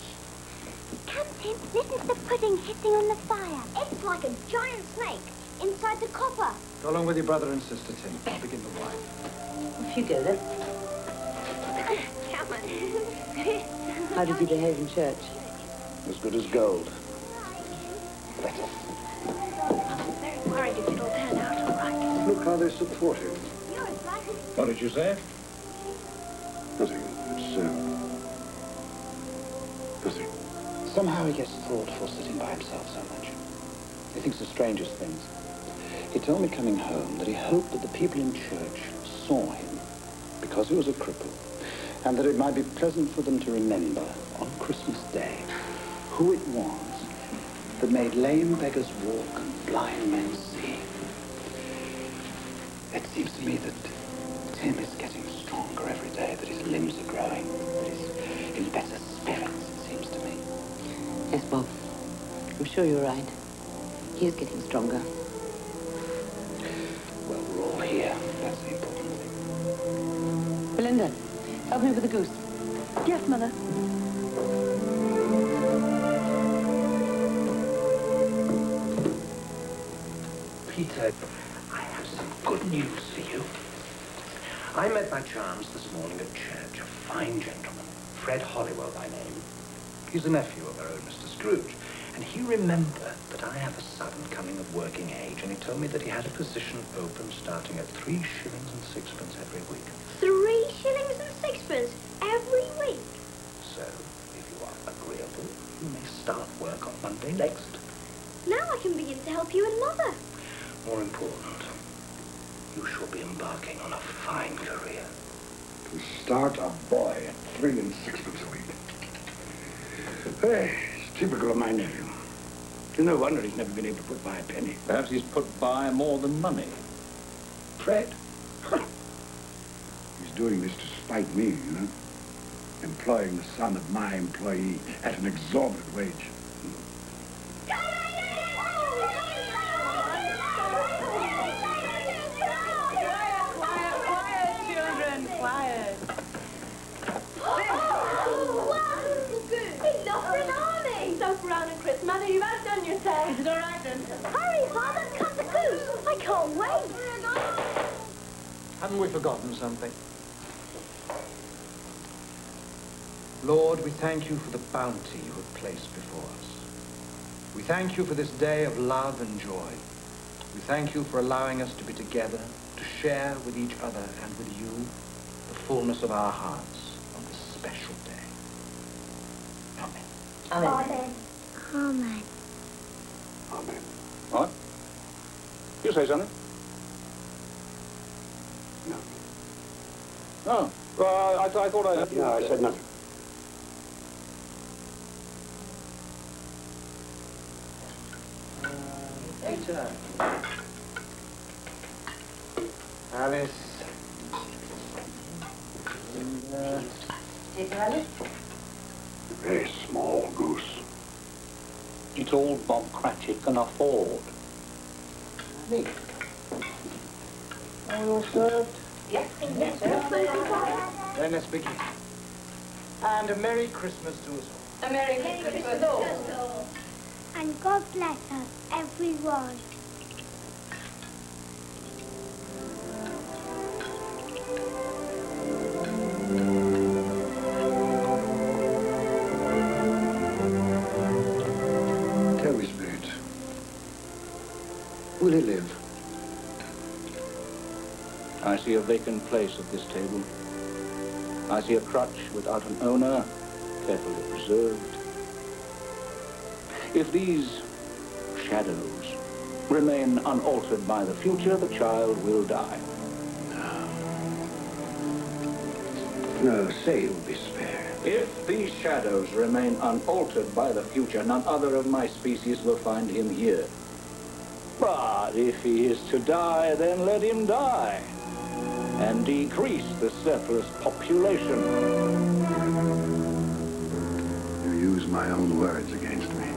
Come, Tim, listen to the pudding hissing on the fire. It's like a giant snake inside the copper. Go along with your brother and sister, Tim. I'll begin the wine. Off you go, then. Come on. How did you behave in church? As good as gold. Better. Very worried if it'll turn out all right. Look how they support him. You're as right as... What did you say? Nothing. It's, nothing. Somehow he gets thoughtful sitting by himself so much. He thinks the strangest things. He told me coming home that he hoped that the people in church saw him because he was a cripple, and that it might be pleasant for them to remember on Christmas Day who it was that made lame beggars walk and blind men see. It seems to me that Tim is getting stronger every day, that his limbs are growing, that he's in better spirits, it seems to me. Yes, Bob. I'm sure you're right. He is getting stronger. Well, we're all here. That's the important thing. Belinda, help me with the goose. Yes, Mother. Peter, I have some good news for you. I met by chance this morning at church a fine gentleman, Fred Hollywell by name. He's the nephew of our own Mr. Scrooge, and he remembered that I have a son coming of working age, and he told me that he had a position open starting at 3 shillings and sixpence every week. 3 shillings and sixpence every week. So, if you are agreeable, you may start work on Monday next. Now I can begin to help you and Mother. More important, you shall be embarking on a fine career. To start a boy at 3 and sixpence a week. Hey, it's typical of my nephew. It's no wonder he's never been able to put by a penny. Perhaps he's put by more than money. Fred? He's doing this to spite me, you know? Employing the son of my employee at an exorbitant wage. Mother, you've outdone yourself. Is it all right, then? Hurry, Father, cut the goose. I can't wait. Haven't we forgotten something? Lord, we thank you for the bounty you have placed before us. We thank you for this day of love and joy. We thank you for allowing us to be together, to share with each other and with you the fullness of our hearts on this special day. Amen. Amen. Amen. Amen. What? You say something? No. Oh, well, I thought I... No, I said nothing. Peter. Alice. And, Take Alice. Very small goose. It's all Bob Cratchit can afford. me. Are we all served? Yes. Then let's begin. And a Merry Christmas to us all. A Merry Christmas to all. And God bless us, everyone. Tell me, Spirit, will he live? I see a vacant place at this table. I see a crutch without an owner, carefully preserved. If these shadows remain unaltered by the future, the child will die. No, say you'll be spared. If these shadows remain unaltered by the future, none other of my species will find him here. But if he is to die, then let him die, and decrease the surplus population. You use my own words against me.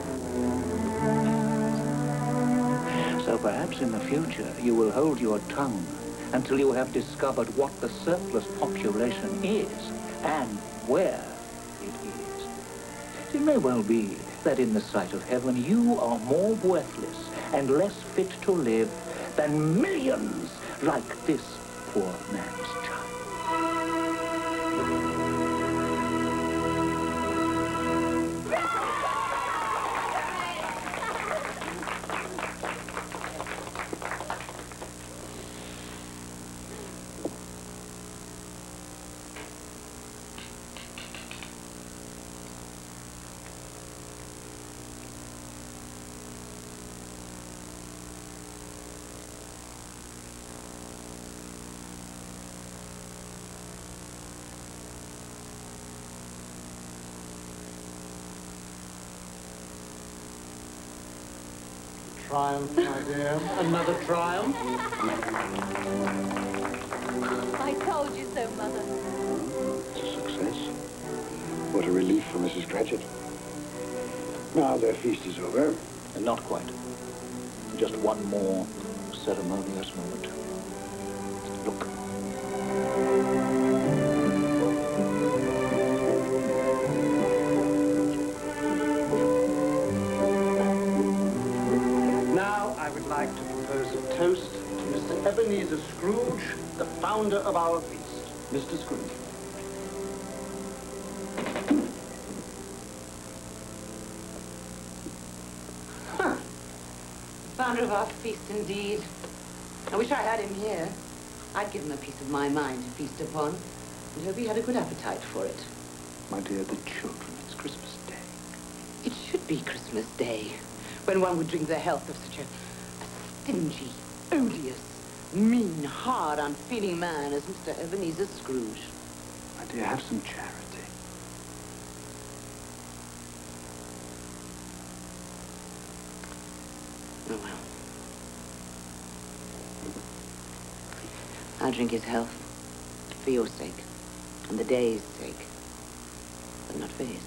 So perhaps in the future you will hold your tongue until you have discovered what the surplus population is and where it is. It may well be that in the sight of heaven you are more worthless and less fit to live than millions like this poor man's child. Triumph, my dear. Another triumph. I told you so, Mother. It's a success. What a relief for Mrs. Cratchit. Now their feast is over. And not quite. Just one more ceremonious moment. Look. Now I would like to propose a toast to Mr. Ebenezer Scrooge, the founder of our feast. Mr. Scrooge. Founder of our feast, indeed. I wish I had him here. I'd give him a piece of my mind to feast upon, and hope he had a good appetite for it. My dear, the children, it's Christmas Day. It should be Christmas Day, when one would drink the health of such a stingy, odious, mean, hard, unfeeling man as Mr. Ebenezer Scrooge. My dear, have some charity. Oh, well. I'll drink his health, for your sake, and the day's sake, but not for his.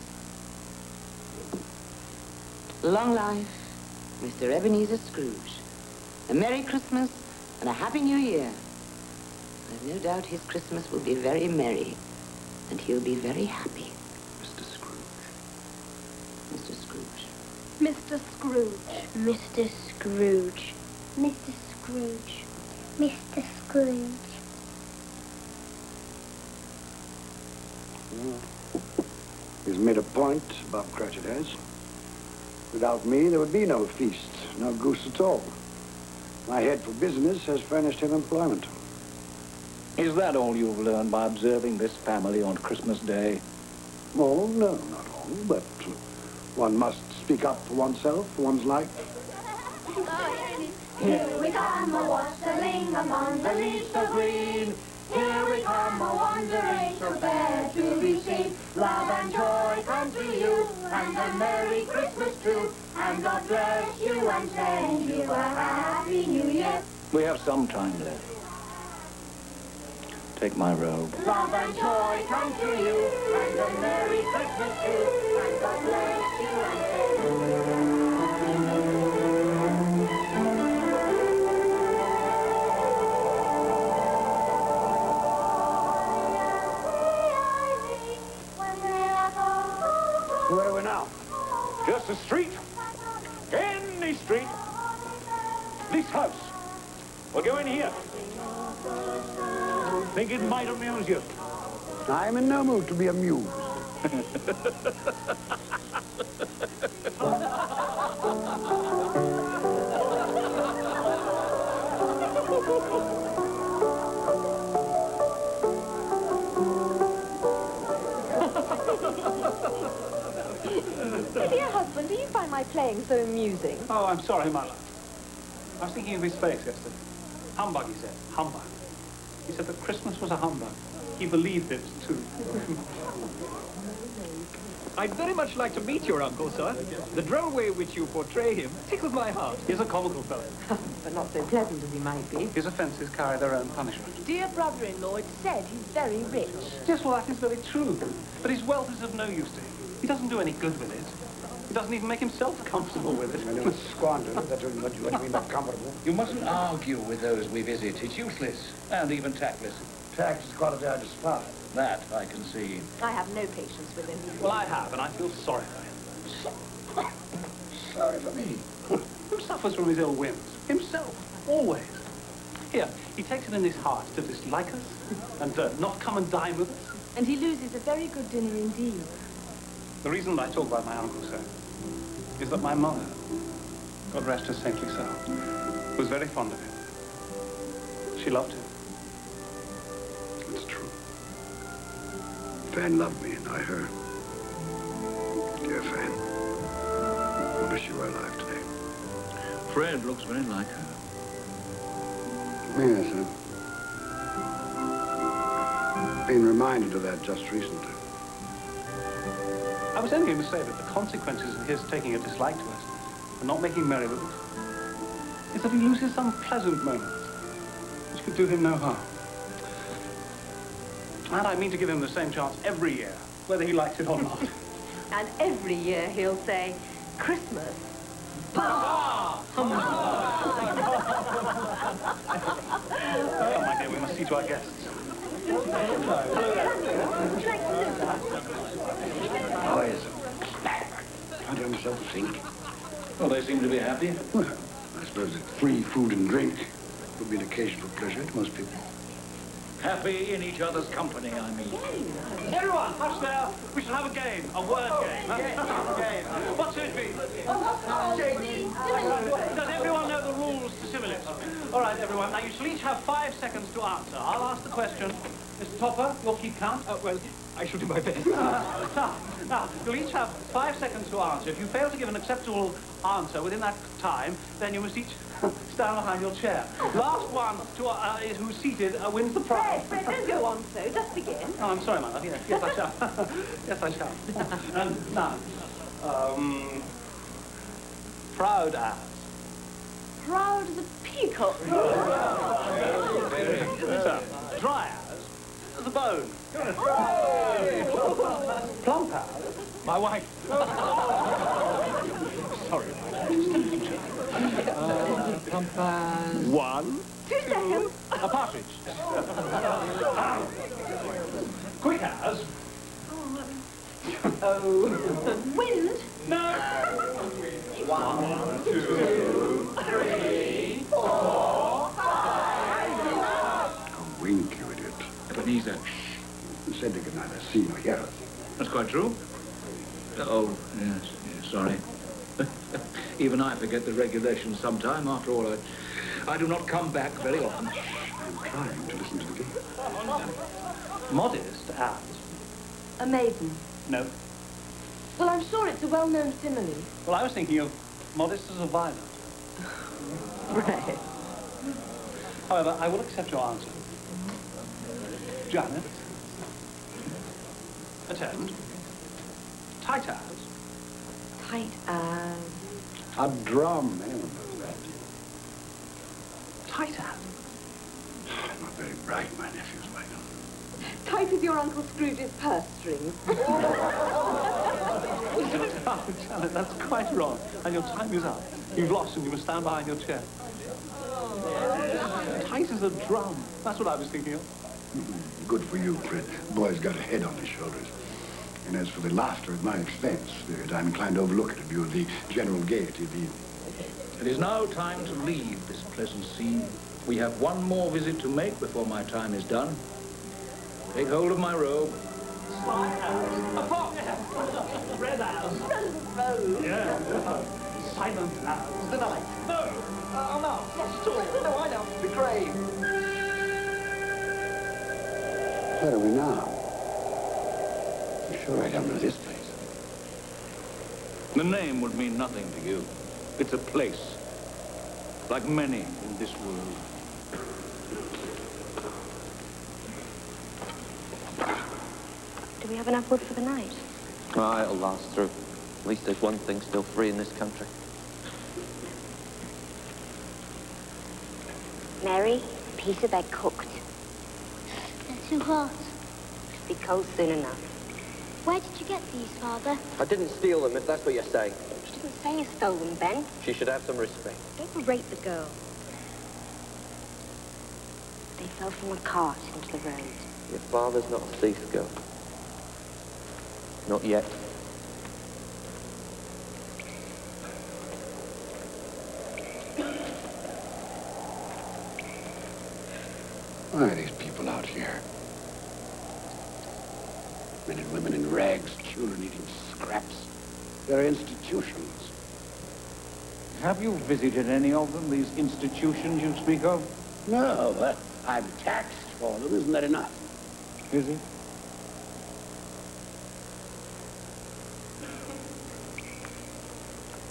Long life, Mr. Ebenezer Scrooge. A Merry Christmas and a Happy New Year. I've no doubt his Christmas will be very merry, and he'll be very happy. Mr. Scrooge. Mr. Scrooge. Mr. Scrooge. Mr. Scrooge. Mr. Scrooge. Mr. Scrooge. He's made a point, Bob Cratchit has. Without me, there would be no feast, no goose at all. My head for business has furnished him employment. Is that all you've learned by observing this family on Christmas Day? Oh, no, not all, but one must speak up for oneself, for one's life. Here we come a-wassailing among the leaves so green. Here we come a-wandering so fair to be seen. Love and joy come to you, and a Merry Christmas too. And God bless you and send you a Happy New Year. We have some time left. Take my robe. Love and joy come to you, and a Merry Christmas too. And God bless you and send you a Where are we now? Just a street. Any street. This house. We'll go in here. Think it might amuse you. I'm in no mood to be amused. My dear husband, do you find my playing so amusing? Oh, I'm sorry, my love. I was thinking of his face yesterday. Humbug, he said. Humbug. He said that Christmas was a humbug. he believed it, too. I'd very much like to meet your uncle, sir. The droll way in which you portray him tickles my heart. He's a comical fellow. But not so pleasant as he might be. His offences carry their own punishment. Dear brother-in-law, it's said he's very rich. Yes, well, that is very true. But his wealth is of no use to him. He doesn't do any good with it. He doesn't even make himself comfortable with it. I don't squander it. What do you mean by comfortable? You mustn't argue with those we visit. It's useless and even tactless. Tact is a quality I despise. That I can see. I have no patience with him. Well, I have, and I feel sorry for him. Sorry for me. Who suffers from his ill whims? Himself, always. Here, he takes it in his heart to dislike us and not come and dine with us. And he loses a very good dinner indeed. The reason I talk about my uncle, sir, is that my mother, God rest her saintly soul, was very fond of him. She loved him. It's true. Fan loved me, and I her. Dear Fan, I wish you were alive today. Fred looks very like her. Yes, I've been reminded of that just recently. I was only going to say that the consequences of his taking a dislike to us and not making merry with us is that he loses some pleasant moments which could do him no harm. And I mean to give him the same chance every year, whether he likes it or not. And every year he'll say, Christmas. Oh, my dear, we must see to our guests. Boys, can't you myself think? Well, they seem to be happy. Well, I suppose that free food and drink would be an occasion for pleasure to most people. Happy in each other's company, I mean. Everyone, hush there. We shall have a game, a word game. What should it be? Does everyone know the rules to similes? All right, everyone. Now, you shall each have 5 seconds to answer. I'll ask the question. Mr. Topper, you'll keep count. Well, I shall do my best. Now, you'll each have 5 seconds to answer. If you fail to give an acceptable answer within that time, then you must each stand behind your chair. Last one to, who's seated wins the prize. Fred, don't go on so. Just begin. Oh, I'm sorry, my love. Yes, I shall. Yes, I shall. And now, proud as. Proud as a peacock. So, dry as the bone. Plump as my wife. Sorry. Plump as... 1, 2 seconds. A partridge. Quick as. Wind. No. 1, 2, 3, 4, 5. A wink, you idiot. Ebenezer. Said they could neither see nor hear us. That's quite true. Oh, yes, sorry. Even I forget the regulations sometime. After all, I do not come back very often. I'm trying to listen to the game. Modest as. A maiden. No. Well, I'm sure it's a well-known simile. Well, I was thinking of modest as a violet. Right. However, I will accept your answer. Janet. Attend. Tight as. Tight as... A drum, anyone knows that. Tight as. Not very bright, my nephews, by now. Tight as your Uncle Scrooge's purse strings. Oh, Janet, that's quite wrong. And your time is up. You've lost and you must stand behind your chair. Tight as a drum. That's what I was thinking of. Good for you, Fred. The boy's got a head on his shoulders. And as for the laughter at my expense, I'm inclined to overlook it in view of the general gaiety of the evening. It is now time to leave this pleasant scene. We have one more visit to make before my time is done. Take hold of my robe. A fox. Red as. Yeah. Silent as. The night. No. Oh, no. Not at all. No, I know. The grave. Where are we now? I'm sure I don't know this place. The name would mean nothing to you. It's a place, like many in this world. Do we have enough wood for the night? Ah, it'll last through. At least there's one thing still free in this country. Mary, a piece of egg cooked. They're too hot. Be cold soon enough. Where did you get these, Father? I didn't steal them, if that's what you're saying. She didn't say you stole them, Ben. She should have some respect. Don't berate the girl. They fell from a cart into the road. Your father's not a thief, girl. Not yet. Why are these people out here? Men and women in rags, children eating scraps. They're institutions. Have you visited any of them, these institutions you speak of? No, I'm taxed for them. Isn't that enough? Is it?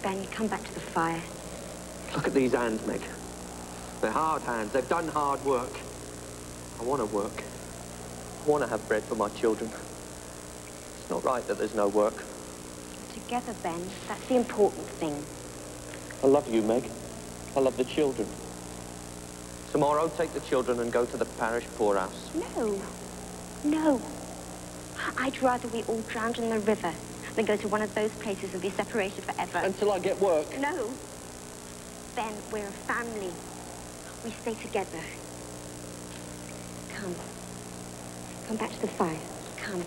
Ben, come back to the fire. Look at these hands, Meg. They're hard hands. They've done hard work. I want to work. I want to have bread for my children. It's not right that there's no work. Together, Ben. That's the important thing. I love you, Meg. I love the children. Tomorrow, take the children and go to the parish poorhouse. No. No. I'd rather we all drowned in the river than go to one of those places and be separated forever. Until I get work. No. Ben, we're a family. We stay together. Come. Come back to the fire. Come.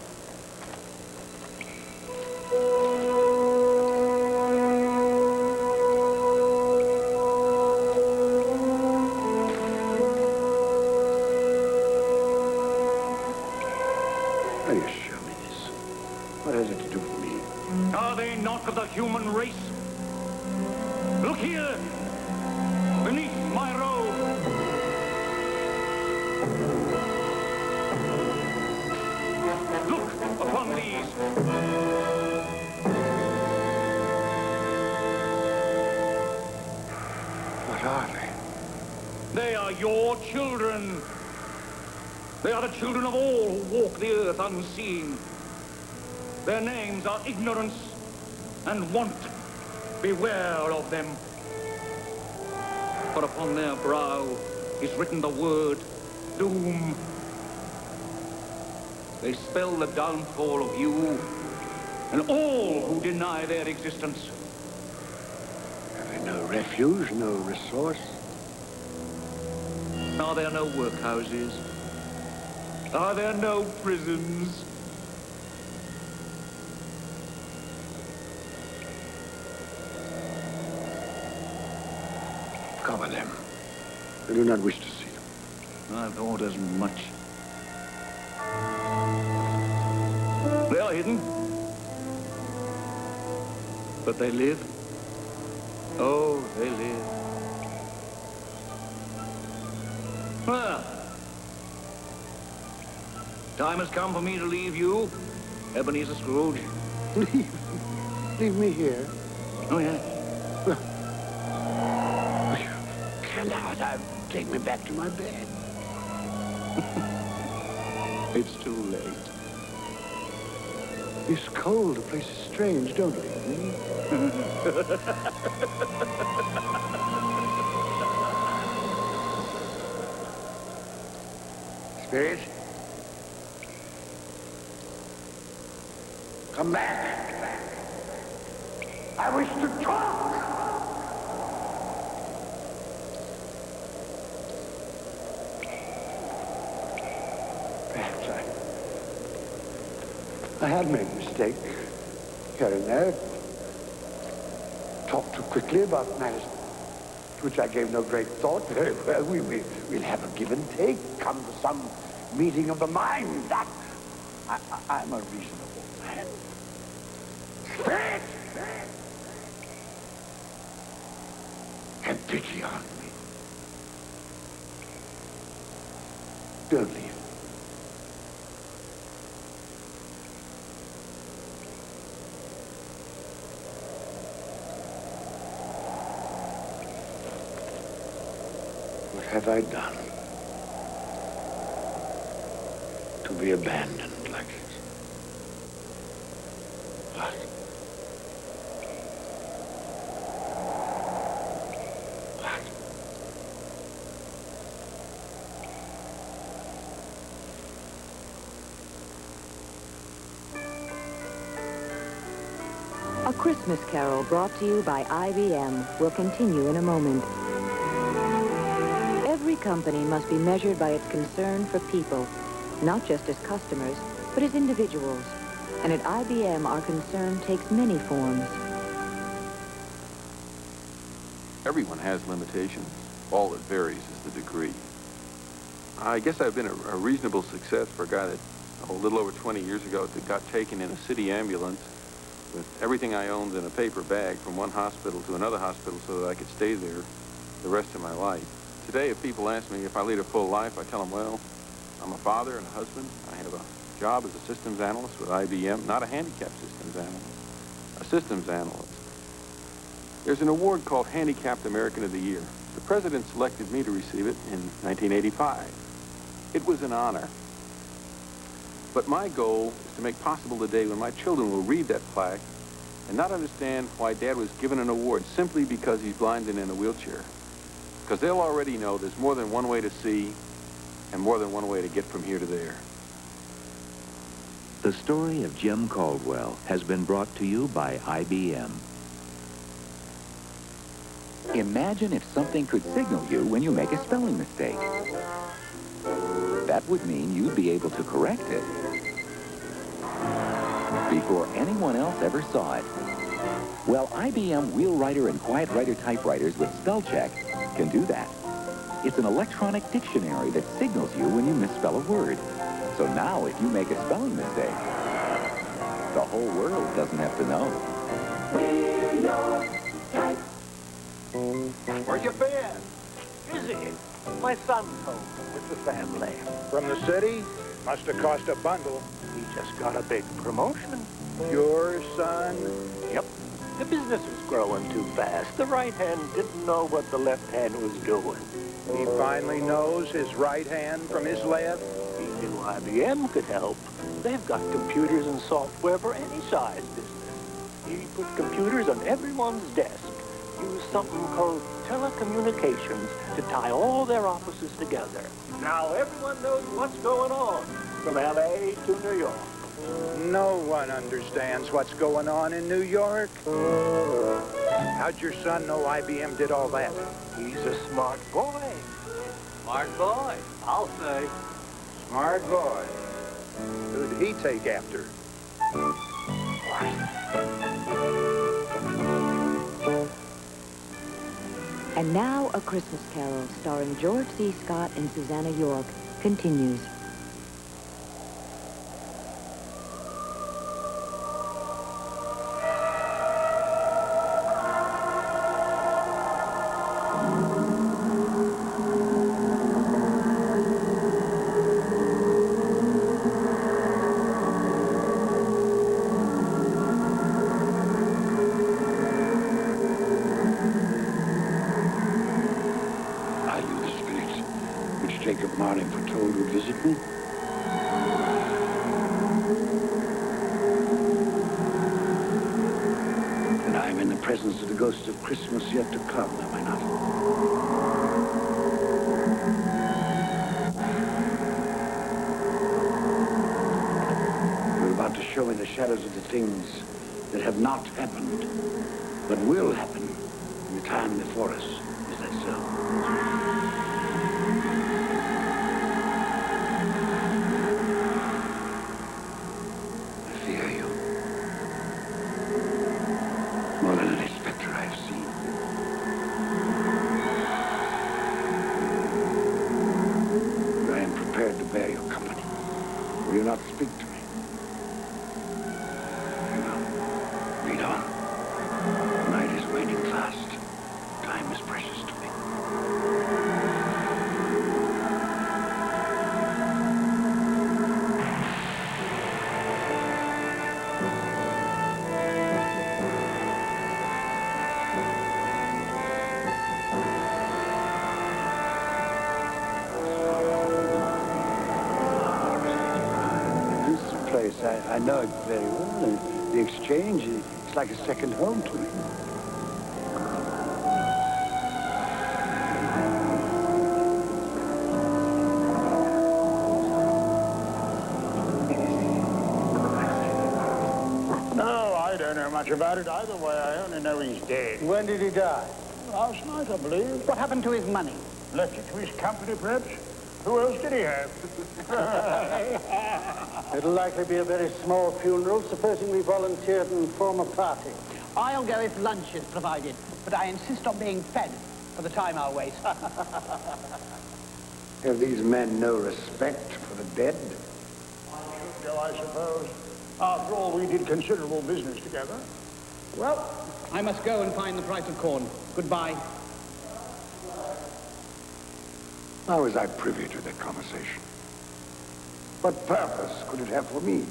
Why do you show me this? What has it to do with me? Are they not of the human race? Look here, beneath my robe. Look upon these. What are they? They are your children. They are the children of all who walk the earth unseen. Their names are ignorance and want. Beware of them. For upon their brow is written the word doom. They spell the downfall of you and all who deny their existence. Have they no refuge, no resource? Are there no workhouses? Are there no prisons? Cover them. I do not wish to see them. I thought as much. They are hidden. But they live. Oh, they live. Well, time has come for me to leave you, Ebenezer Scrooge. Leave me here. Oh, yeah. Cannot. Take me back to my bed. It's too late. It's cold. The place is strange. Don't leave me. Spirit, come back. I wish to talk. Perhaps I had made a mistake here and there. Talked too quickly about matters to which I gave no great thought. Very well, we'll have a give and take. Come to some meeting of the mind. That I'm a reasonable man. Spirit! Have pity on me. Don't leave. What have I done to be abandoned like this? A Christmas Carol brought to you by IBM will continue in a moment. Every company must be measured by its concern for people, not just as customers, but as individuals. And at IBM, our concern takes many forms. Everyone has limitations. All that varies is the degree. I guess I've been a reasonable success for a guy that, a little over 20 years ago, that got taken in a city ambulance with everything I owned in a paper bag from one hospital to another hospital so that I could stay there the rest of my life. Today, if people ask me if I lead a full life, I tell them, well, I'm a father and a husband. I have a job as a systems analyst with IBM, not a handicapped systems analyst, a systems analyst. There's an award called Handicapped American of the Year. The president selected me to receive it in 1985. It was an honor. But my goal is to make possible the day when my children will read that plaque and not understand why Dad was given an award simply because he's blind and in a wheelchair. Because they'll already know there's more than one way to see and more than one way to get from here to there. The story of Jim Caldwell has been brought to you by IBM. Imagine if something could signal you when you make a spelling mistake. That would mean you'd be able to correct it before anyone else ever saw it. Well, IBM Wheelwriter and Quiet Writer typewriters with spell check can do that. It's an electronic dictionary that signals you when you misspell a word. So now if you make a spelling mistake, the whole world doesn't have to know. Where you been? Busy. My son's home with the family. From the city? Must have cost a bundle. He just got a big promotion. Your son? Yep. The business was growing too fast. The right hand didn't know what the left hand was doing. He finally knows his right hand from his left? He knew IBM could help. They've got computers and software for any size business. He put computers on everyone's desk. Use something called telecommunications to tie all their offices together. Now everyone knows what's going on, from L.A. to New York. No one understands what's going on in New York. How'd your son know IBM did all that? He's a smart boy. Smart boy, I'll say. Smart boy. Who'd he take after? And now, A Christmas Carol, starring George C. Scott and Susanna York, continues. Jacob Marley foretold would visit me? And I am in the presence of the ghost of Christmas yet to come, am I not? You're about to show me the shadows of the things that have not happened, but will happen in the time before us. Is that so? More than any specter I have seen. But I am prepared to bear your company. Will you not speak to me? Very well. Read on. The night is waning fast. Time is precious to me. I know it very well. The exchange exchange. It's like a second home to me. No, I don't know much about it either way. I only know he's dead. When did he die? Last night, I believe. What happened to his money? Left it to his company, perhaps? Who else did he have? It'll likely be a very small funeral, supposing we volunteered and form a party. I'll go if lunch is provided, but I insist on being fed for the time I'll wait. Have these men no respect for the dead? I should go, I suppose. After all, we did considerable business together. Well, I must go and find the price of corn. Goodbye. How was I privy to that conversation? What purpose could it have for me?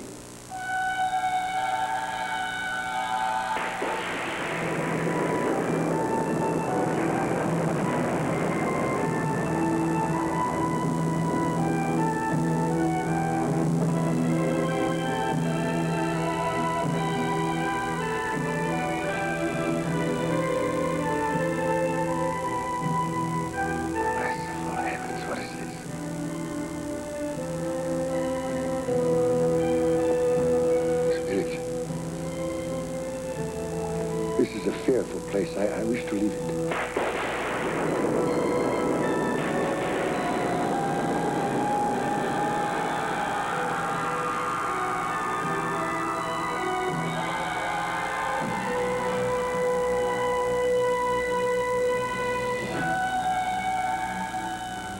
This is a fearful place. I wish to leave it.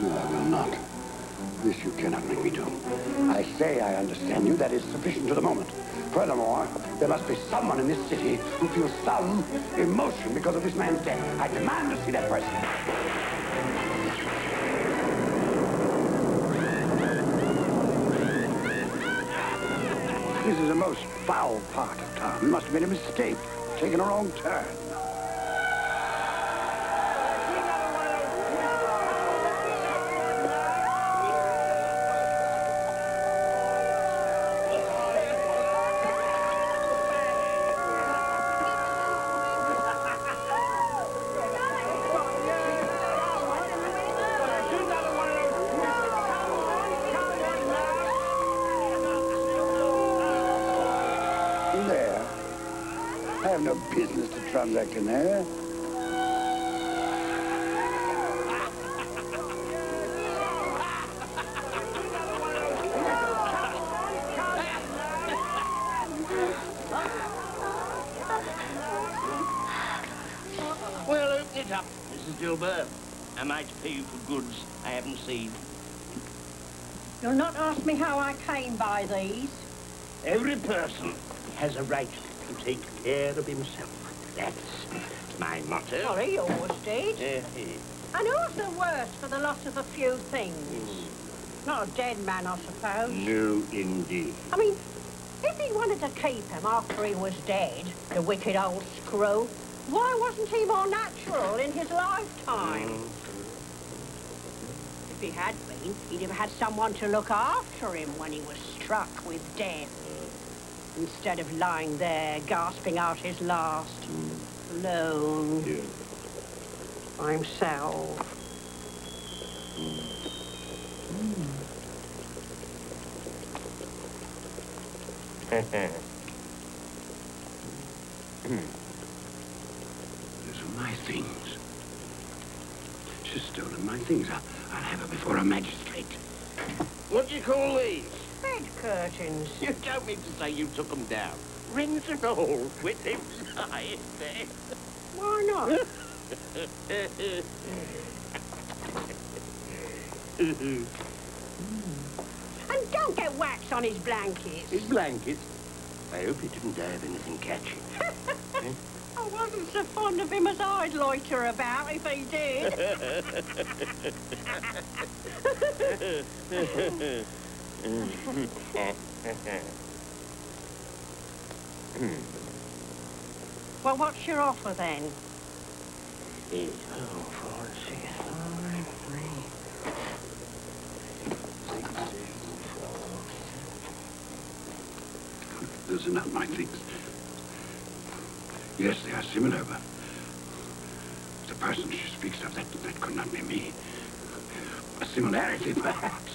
No, I will not. This you cannot make me do. I say I understand you. That is sufficient to the moment. Furthermore, there must be someone in this city who feels some emotion because of this man's death. I demand to see that person. This is a most foul part of town. It must have been a mistake, taken a wrong turn. There. I have no business to transact in there. Well, open it up, Mrs. Gilbert. Am I to pay you for goods I haven't seen? You'll not ask me how I came by these. Every person has a right to take care of himself. That's my motto. Sorry, yours did. And who's the worse for the loss of a few things? Not a dead man, I suppose. No, indeed. I mean, if he wanted to keep him after he was dead, the wicked old screw, why wasn't he more natural in his lifetime? If he had been, he'd have had someone to look after him when he was struck with death. Instead of lying there, gasping out his last, alone, by himself. Those are my things. She's stolen my things. I'll have her before a magistrate. What do you call these? Bed curtains. You don't mean to say you took them down. Rings and all, with him lying there. Why not? And don't get wax on his blankets. His blankets? I hope he didn't die of anything catching. I wasn't so fond of him as I'd loiter about if he did. Well, what's your offer then? Those are not my things. Yes, they are similar, but the person she speaks of, that could not be me. A similarity, perhaps.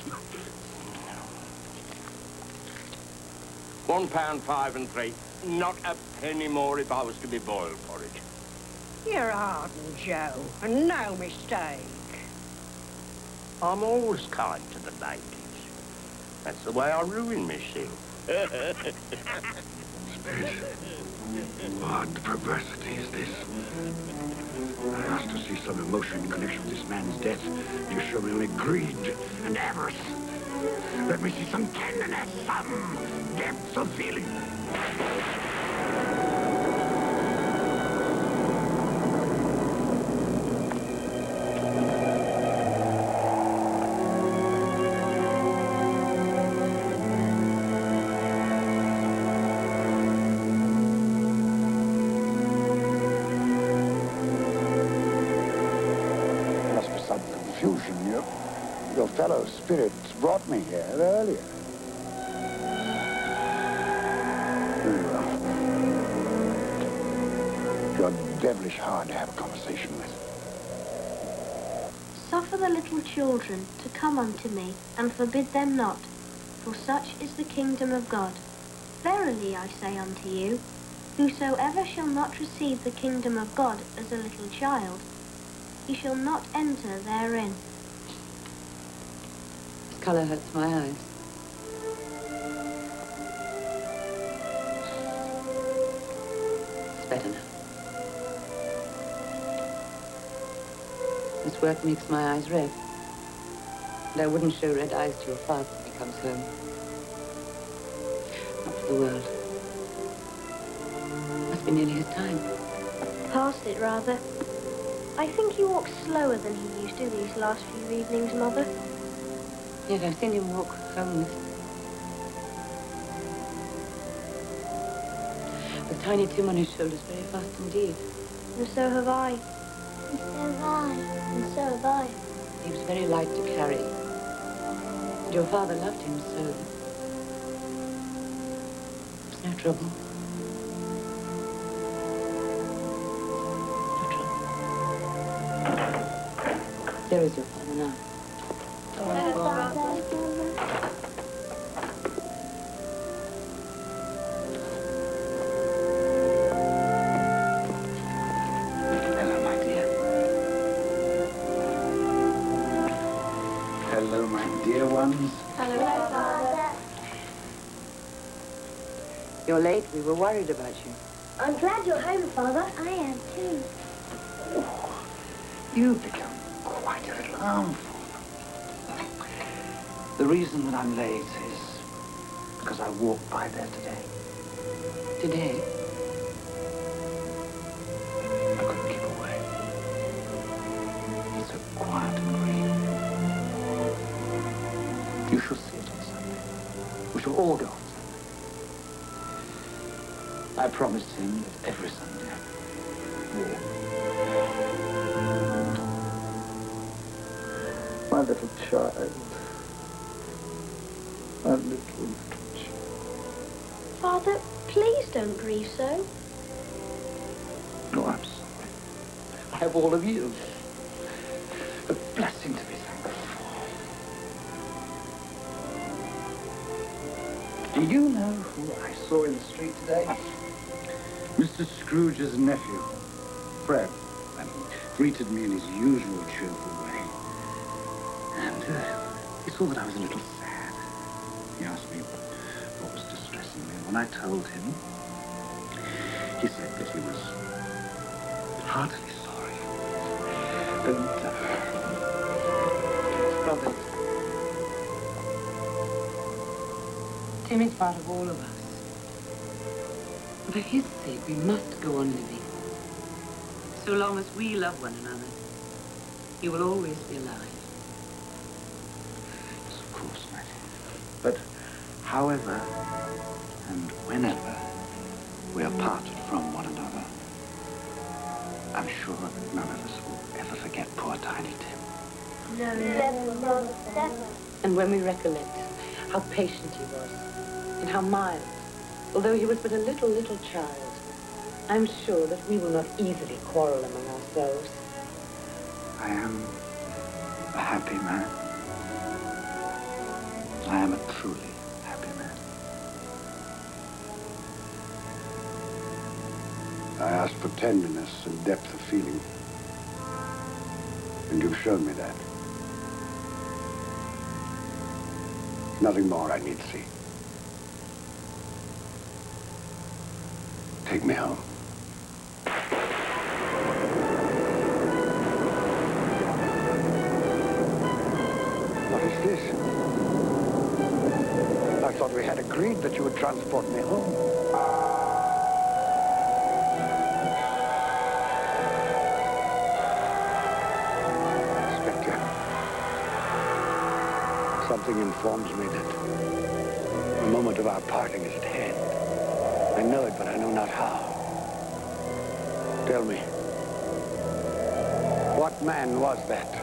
£1.5 3. Not a penny more if I was to be boiled for it. You're ardent, Joe, and no mistake. I'm always kind to the ladies. That's the way I ruin myself. Spirit, what perversity is this? I asked to see some emotion in connection with this man's death. You show me only greed and avarice. Let me see some tenderness, some depth of feeling. Your fellow spirits brought me here earlier. Very well. You're devilish hard to have a conversation with. Suffer the little children to come unto me, and forbid them not, for such is the kingdom of God. Verily I say unto you, whosoever shall not receive the kingdom of God as a little child, he shall not enter therein. Colour hurts my eyes. It's better now. This work makes my eyes red. And I wouldn't show red eyes to your father when he comes home. Not for the world. Must be nearly his time. Past it, rather. I think he walks slower than he used to these last few evenings, Mother. Yet I've seen him walk home with tiny Tim on his shoulders very fast indeed. And so have I. And so have I. And so have I. He was very light to carry. And your father loved him so. There's no trouble. No trouble. There is your father now. Hello, my dear. Hello, my dear ones. Hello, Father. You're late. We were worried about you. I'm glad you're home, Father. I am too. You've become quite a little harmful. The reason that I'm late is because I walked by there today. Today? I couldn't keep away. It's so quiet and green. You shall see it on Sunday. We shall all go on Sunday. I promised him that every Sunday. My little child. My little child. Father, please don't grieve so. No, I'm sorry. I have all of you. A blessing to be thankful for. Do you know who I saw in the street today? Mr. Scrooge's nephew, Fred. And he greeted me in his usual cheerful way. And he saw that I was a little sad. He asked me what was distressing me. When I told him, he said that he was heartily sorry. And, Robert. Tim is part of all of us. For his sake, we must go on living. So long as we love one another, he will always be alive. yes, of course, Maggie. But however and whenever we are parted from one another, I'm sure that none of us will ever forget poor Tiny Tim. No, never, Father, never. And when we recollect how patient he was, and how mild, although he was but a little child, I'm sure that we will not easily quarrel among ourselves. I am a happy man. I am a truly happy man. I asked for tenderness and depth of feeling. And you've shown me that. Nothing more I need see. Take me home. What is this? I thought we had agreed that you would transport me home. Inspector, something informs me that the moment of our parting is at hand. I know it, but I know not how. Tell me, what man was that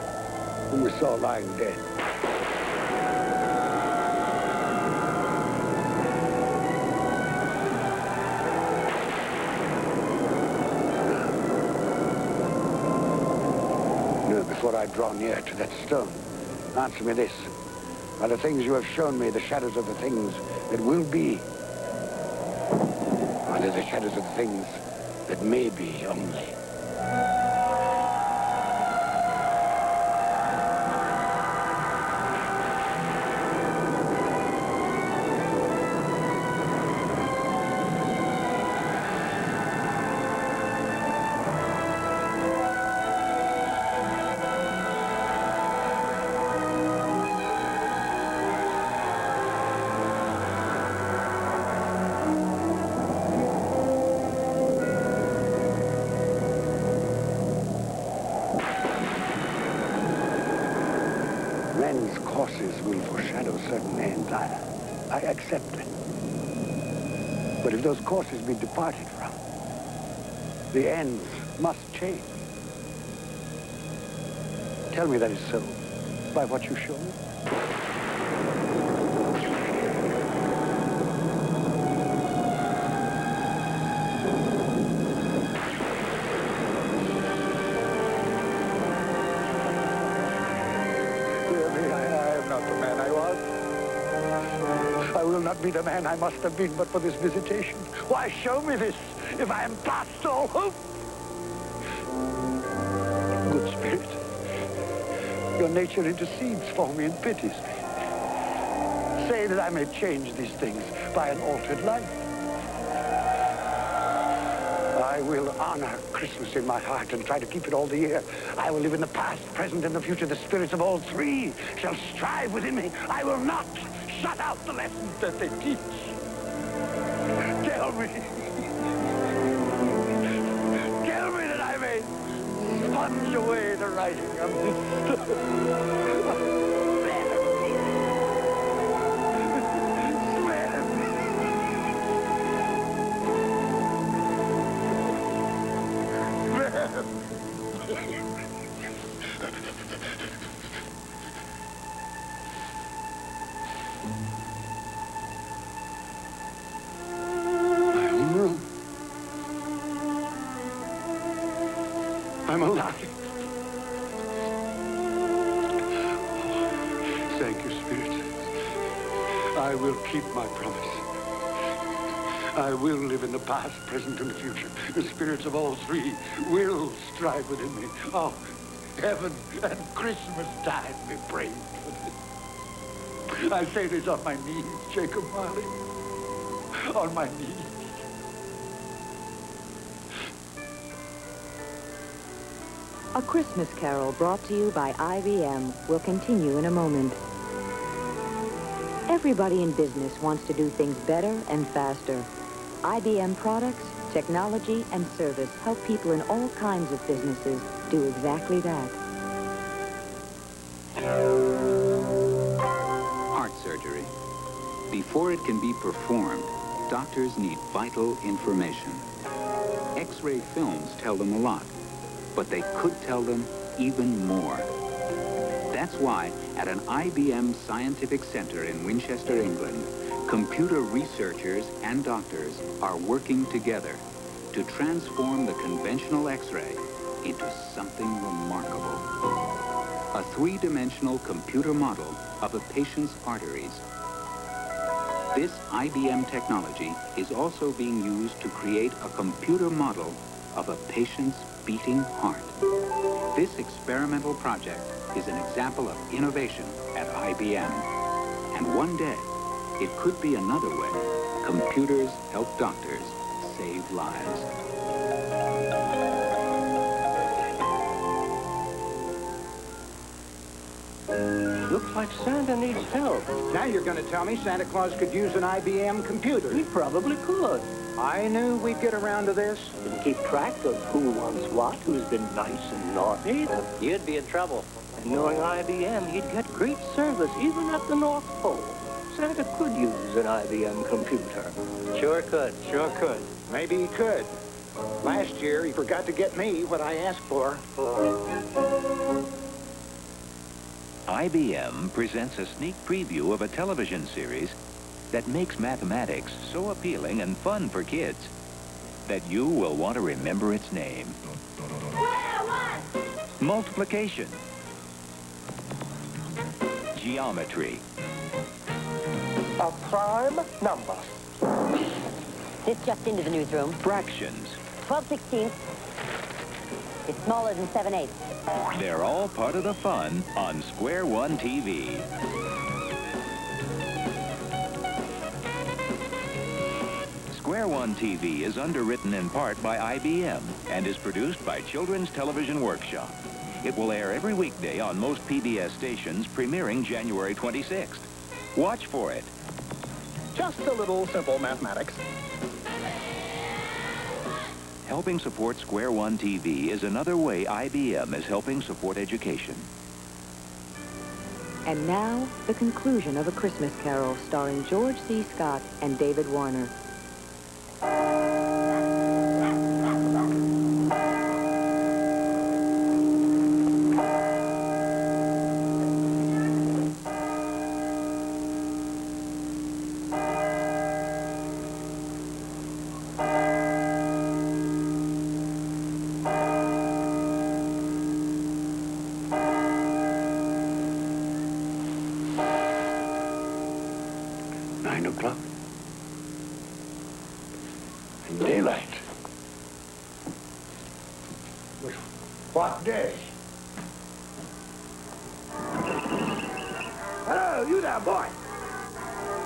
whom we saw lying dead? No, before I draw near to that stone, answer me this. Are the things you have shown me the shadows of the things that will be? Are they the shadows of the things that may be only? Men's courses will foreshadow certain ends. I accept it. But if those courses be departed from, the ends must change. Tell me that is so, by what you show me. I will not be the man I must have been but for this visitation. Why show me this if I am past all hope? Good Spirit, your nature intercedes for me and pities me. Say that I may change these things by an altered life. I will honor Christmas in my heart and try to keep it all the year. I will live in the past, present, and the future. The spirits of all three shall strive within me. I will not shut out the lessons that they teach. Tell me. Tell me that I may sponge away the writing of this. I'm alive. Thank you, Spirit. I will keep my promise. I will live in the past, present, and future. The spirits of all three will strive within me. Oh, heaven and Christmas time be praised for this. I say this on my knees, Jacob Marley. On my knees. A Christmas Carol brought to you by IBM will continue in a moment. Everybody in business wants to do things better and faster. IBM products, technology, and service help people in all kinds of businesses do exactly that. Heart surgery. Before it can be performed, doctors need vital information. X-ray films tell them a lot, but they could tell them even more. That's why at an IBM scientific center in Winchester, England, computer researchers and doctors are working together to to transform the conventional X-ray into something remarkable. A three-dimensional computer model of a patient's arteries. This IBM technology is also being used to create a computer model of a patient's beating heart. This experimental project is an example of innovation at IBM. And one day, it could be another way computers help doctors save lives. Looks like Santa needs help. Now you're going to tell me Santa Claus could use an IBM computer. He probably could. I knew we'd get around to this. Didn't keep track of who wants what, who's been nice and naughty. You'd be in trouble. And knowing IBM, you'd get great service even at the North Pole. Santa could use an IBM computer. Sure could. Sure could. Maybe he could. Last year, he forgot to get me what I asked for. IBM presents a sneak preview of a television series that makes mathematics so appealing and fun for kids that you will want to remember its name. Multiplication. Geometry. A prime number. This just into the newsroom. Fractions. 12/16. It's smaller than 7/8. They're all part of the fun on Square One TV. Square One TV is underwritten in part by IBM and is produced by Children's Television Workshop. It will air every weekday on most PBS stations, premiering January 26th. Watch for it. Just a little simple mathematics. Helping support Square One TV is another way IBM is helping support education. And now, the conclusion of A Christmas Carol starring George C. Scott and David Warner. Daylight. What day? Hello, you there, boy.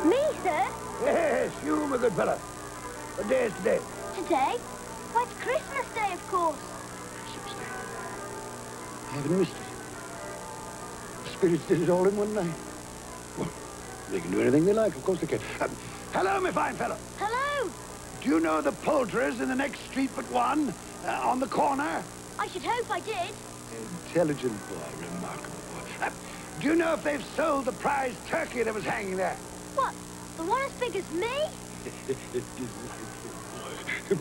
Me, sir? Yes, you, my good fellow. What day is today? Today? Why, it's Christmas Day, of course. I haven't missed it. The spirits did it all in one night. Well, they can do anything they like. Of course they can. Hello, my fine fellow. Hello. Do you know the poulterers in the next street but one? On the corner? I should hope I did. Intelligent boy, remarkable boy. Do you know if they've sold the prize turkey that was hanging there? What? The one as big as me?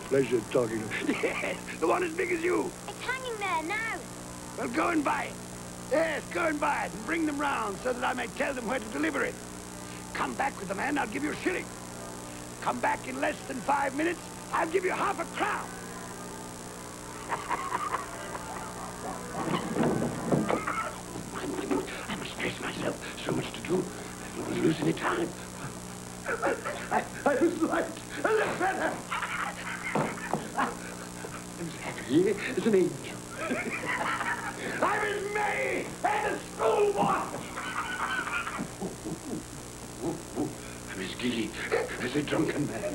Pleasure talking to you. Yes, the one as big as you. It's hanging there now. Well, go and buy it. Yes, go and buy it and bring them round so that I may tell them where to deliver it. Come back with the man, I'll give you a shilling. Come back in less than 5 minutes, I'll give you half a crown. I must brace myself. So much to do. I don't want to lose any time. I was right. A little better. I'm as happy as an angel. I'm as merry as a schoolboy. I'm as giddy as a drunken man.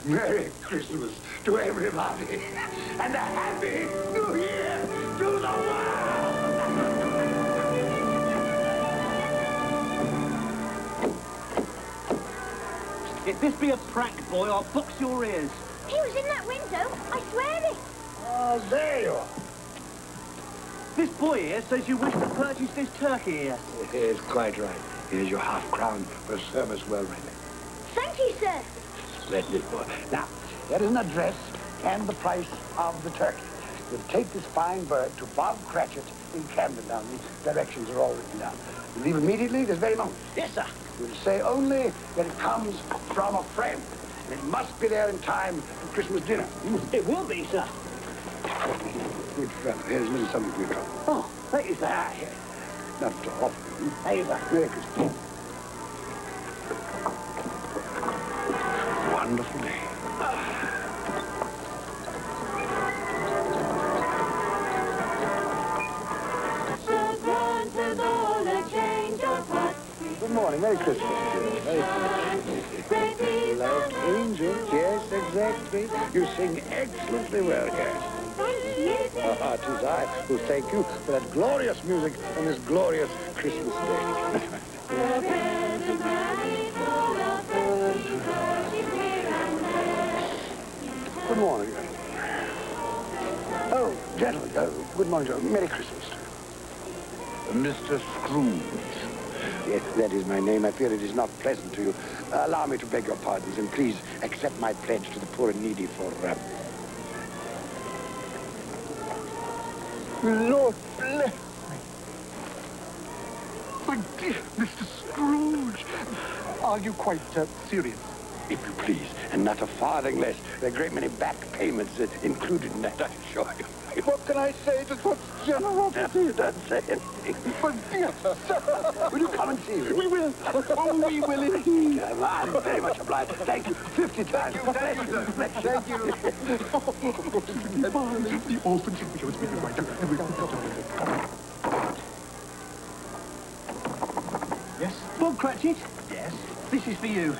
Merry Christmas to everybody, and a Happy New Year to the world! If this be a prank, boy, I'll box your ears. He was in that window. I swear it. Oh, there you are. This boy here says you wish to purchase this turkey here. Yes, quite right. Here's your half-crown for service well rendered. Thank you, sir. Splendid, boy. Now, here is an address and the price of the turkey. You'll take this fine bird to Bob Cratchit in Camden Town. The directions are all written down. You leave immediately this very moment. Yes, sir. You'll say only that it comes from a friend. It must be there in time for Christmas dinner. It will be, sir. Good fellow. Here's a little something for your trouble. Oh, thank you, sir. Here. Not to offer you. Thank you, sir. Merry Christmas. Wonderful day. Good morning. Merry Christmas. Merry Christmas. Like angels. Yes, exactly. You sing excellently well, yes. Tis I who thank you for that glorious music on this glorious Christmas day. Good morning. Oh, gentlemen, good morning, gentlemen. Merry Christmas. Mr. Scrooge. Yes, that is my name. I fear it is not pleasant to you. Allow me to beg your pardons, and please accept my pledge to the poor and needy for... Lord bless me. My dear Mr. Scrooge, are you quite serious? If you please, and not a farthing less. There are a great many back payments included in that, I assure you. What can I say to such generosity? You don't say anything. But dear sir, will you come and see me? We will. Oh, we will indeed. I'm very much obliged. Thank you 50 times. Thank you, sir. Thank you. The orphan shows me the right. Yes? Bob Cratchit? Yes? This is for you.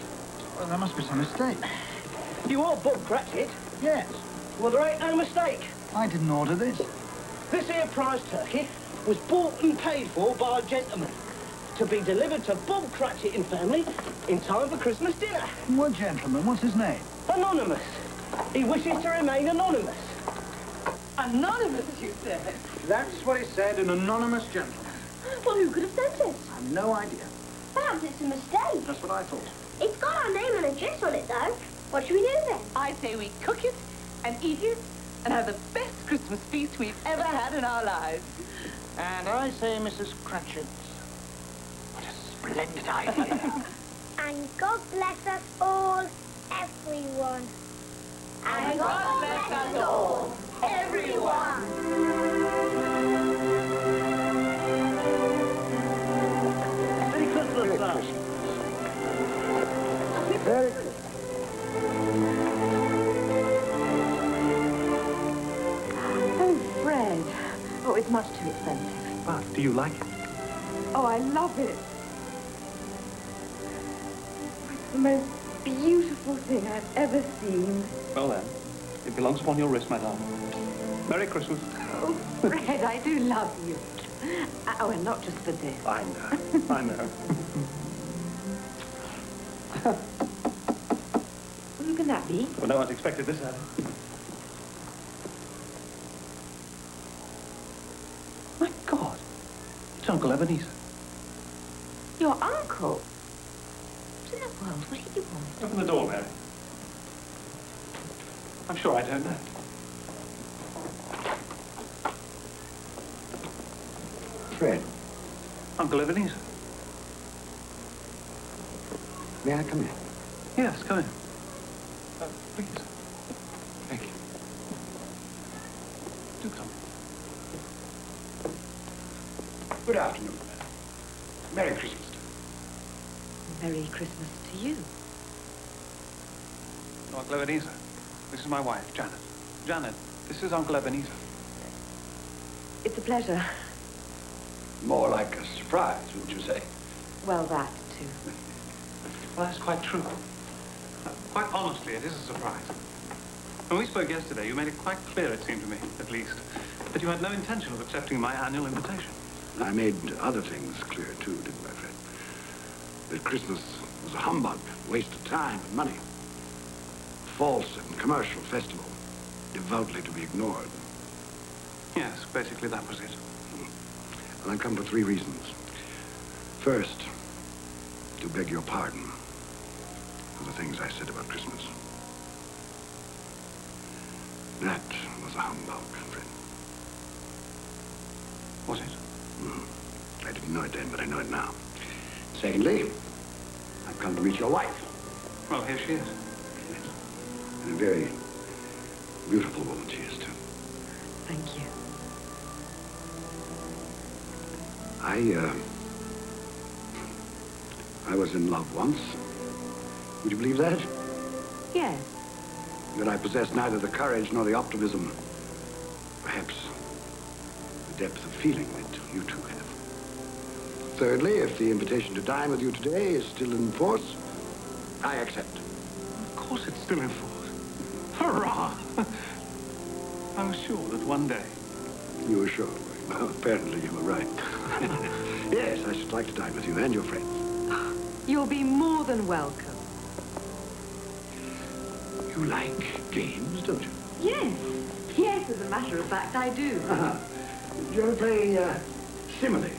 Well, there must be some mistake. You are Bob Cratchit? Yes. Well, there ain't no mistake. I didn't order this. This here prize turkey was bought and paid for by a gentleman to be delivered to Bob Cratchit and family in time for Christmas dinner. What gentleman? What's his name? Anonymous. He wishes to remain anonymous. Anonymous, you said? That's what he said, an anonymous gentleman. Well, who could have sent it? I've no idea. Perhaps it's a mistake. That's what I thought. It's got our name and address on it, though. What should we do then? I say we cook it and eat it and have the best Christmas feast we've ever had in our lives. And I say, Mrs. Cratchit, what a splendid idea. And God bless us all, everyone. And God bless us all, everyone. Merry Christmas, sir. Very good. Oh, Fred. Oh, it's much too expensive. But do you like it? Oh, I love it. It's the most beautiful thing I've ever seen. Well then, it belongs upon your wrist, my love. Merry Christmas. Oh, Fred, I do love you. Oh, and not just for this. I know. I know. Who can that be? Well, no one's expected this, have they? My God. It's Uncle Ebenezer. Your uncle? What in the world? What did you want? Open the door, Mary. I'm sure I don't know. Fred, Uncle Ebenezer. may I come in? Yes, come in. Please. Thank you. Do come. Good afternoon. Merry Christmas. Merry Christmas to you. Uncle Ebenezer, this is my wife, Janet. Janet, this is Uncle Ebenezer. It's a pleasure. More like a surprise, wouldn't you say? Well, that, too. Well, that's quite true. Quite honestly, it is a surprise. When we spoke yesterday, you made it quite clear, it seemed to me, at least, that you had no intention of accepting my annual invitation. I made other things clear, too, didn't I, Fred? That Christmas was a humbug, a waste of time and money. A false and commercial festival, devoutly to be ignored. Yes, basically that was it. And I've come for 3 reasons. First, to beg your pardon for the things I said about Christmas. That was a humbug, Fred. Was it? I didn't know it then, but I know it now. Secondly, I've come to meet your wife. Well, here she is. A very beautiful woman she is, too. Thank you. I was in love once. Would you believe that? Yes. That I possessed neither the courage nor the optimism, perhaps the depth of feeling that you two have. Thirdly, if the invitation to dine with you today is still in force, I accept. Of course it's still in force. Hurrah! I was sure that one day. You were sure? Well, apparently you were right. Yes, I should like to dine with you and your friends. You'll be more than welcome. You like games, don't you? Yes. Yes, as a matter of fact, I do. Do you ever play similes?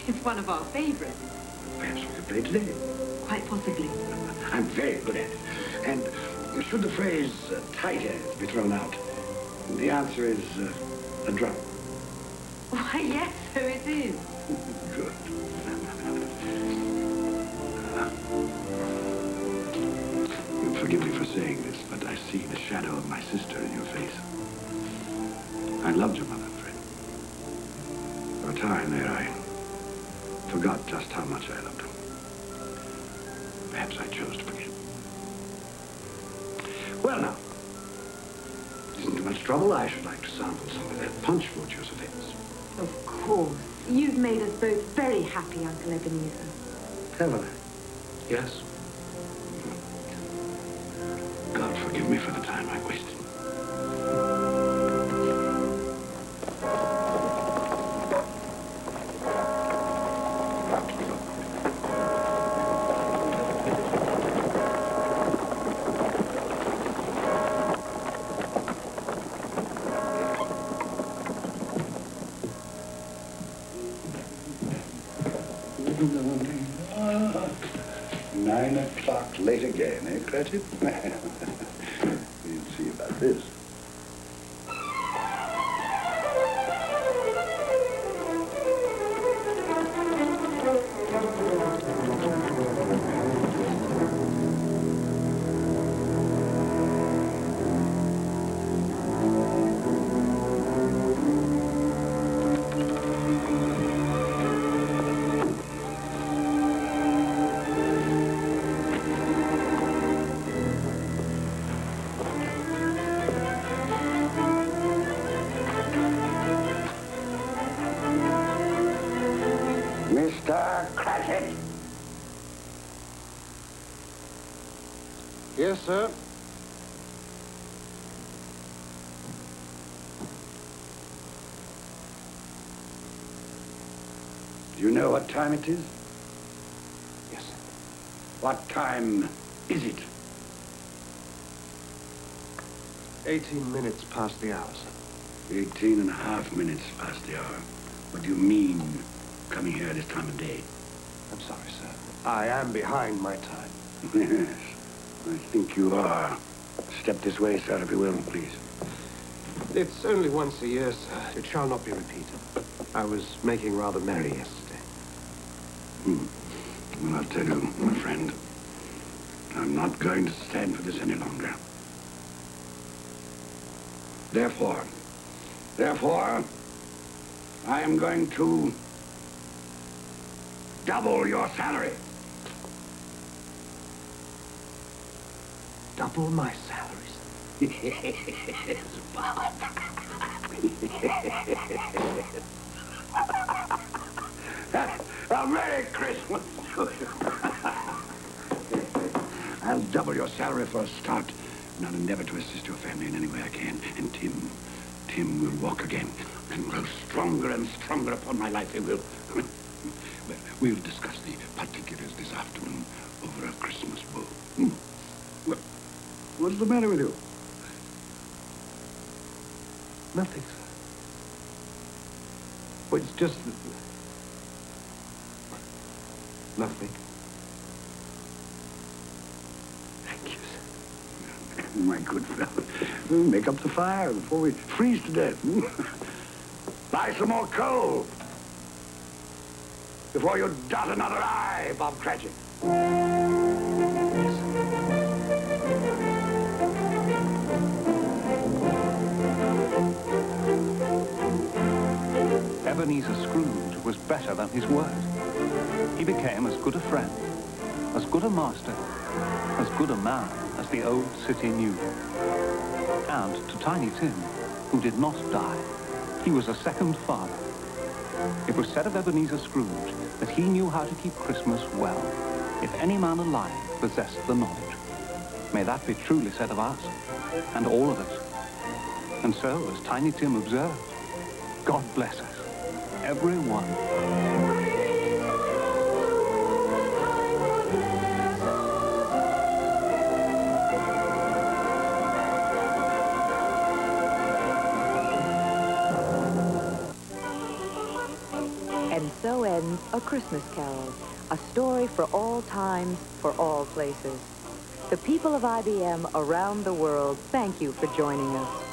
It's one of our favorites. Perhaps we could play today. Quite possibly. I'm very good at it. And should the phrase tight ass be thrown out, the answer is a drum. Why, yes, so it is. Good. Forgive me for saying this, but I see the shadow of my sister in your face. I loved your mother, Fred. For a time there, I forgot just how much I loved her. Perhaps I chose to forget. Well, now, isn't too much trouble. I should like to sample some of that punch for Josephines. Of course. You've made us both very happy, Uncle Ebenezer. Haven't I? Yes. God forgive me for the time I wasted. Late again, eh, Cratchit? We'll see about this. Mr. Cratchit. Yes, sir. Do you know what time it is? Yes, sir. What time is it? 18 minutes past the hour, sir. 18 and a half minutes past the hour. What do you mean, coming here this time of day? I'm sorry, sir. I am behind my time. Yes, I think you are. Step this way, sir, if you will, please. It's only once a year, sir. It shall not be repeated. I was making rather merry yesterday. Well, I'll tell you, my friend, I'm not going to stand for this any longer. Therefore, I am going to double your salary. Double my salaries. Yes, Bob. A Merry Christmas to you. I'll double your salary for a start, and I'll endeavor to assist your family in any way I can. And Tim will walk again and grow stronger and stronger upon my life. He will. Well, we'll discuss the particulars this afternoon over a Christmas bowl. Well, what's the matter with you? Nothing, sir. Well, it's just that... Nothing. Thank you, sir. My good fellow, we'll make up the fire before we freeze to death. Buy some more coal before you dot another I, Bob Cratchit. Yes, sir. was better than his word. He became as good a friend, as good a master, as good a man as the old city knew. And to Tiny Tim, who did not die, he was a second father. It was said of Ebenezer Scrooge that he knew how to keep Christmas well, if any man alive possessed the knowledge. May that be truly said of us, and all of us. And so, as Tiny Tim observed, God bless us, every one. And so ends A Christmas Carol, a story for all times, for all places. The people of IBM around the world, thank you for joining us.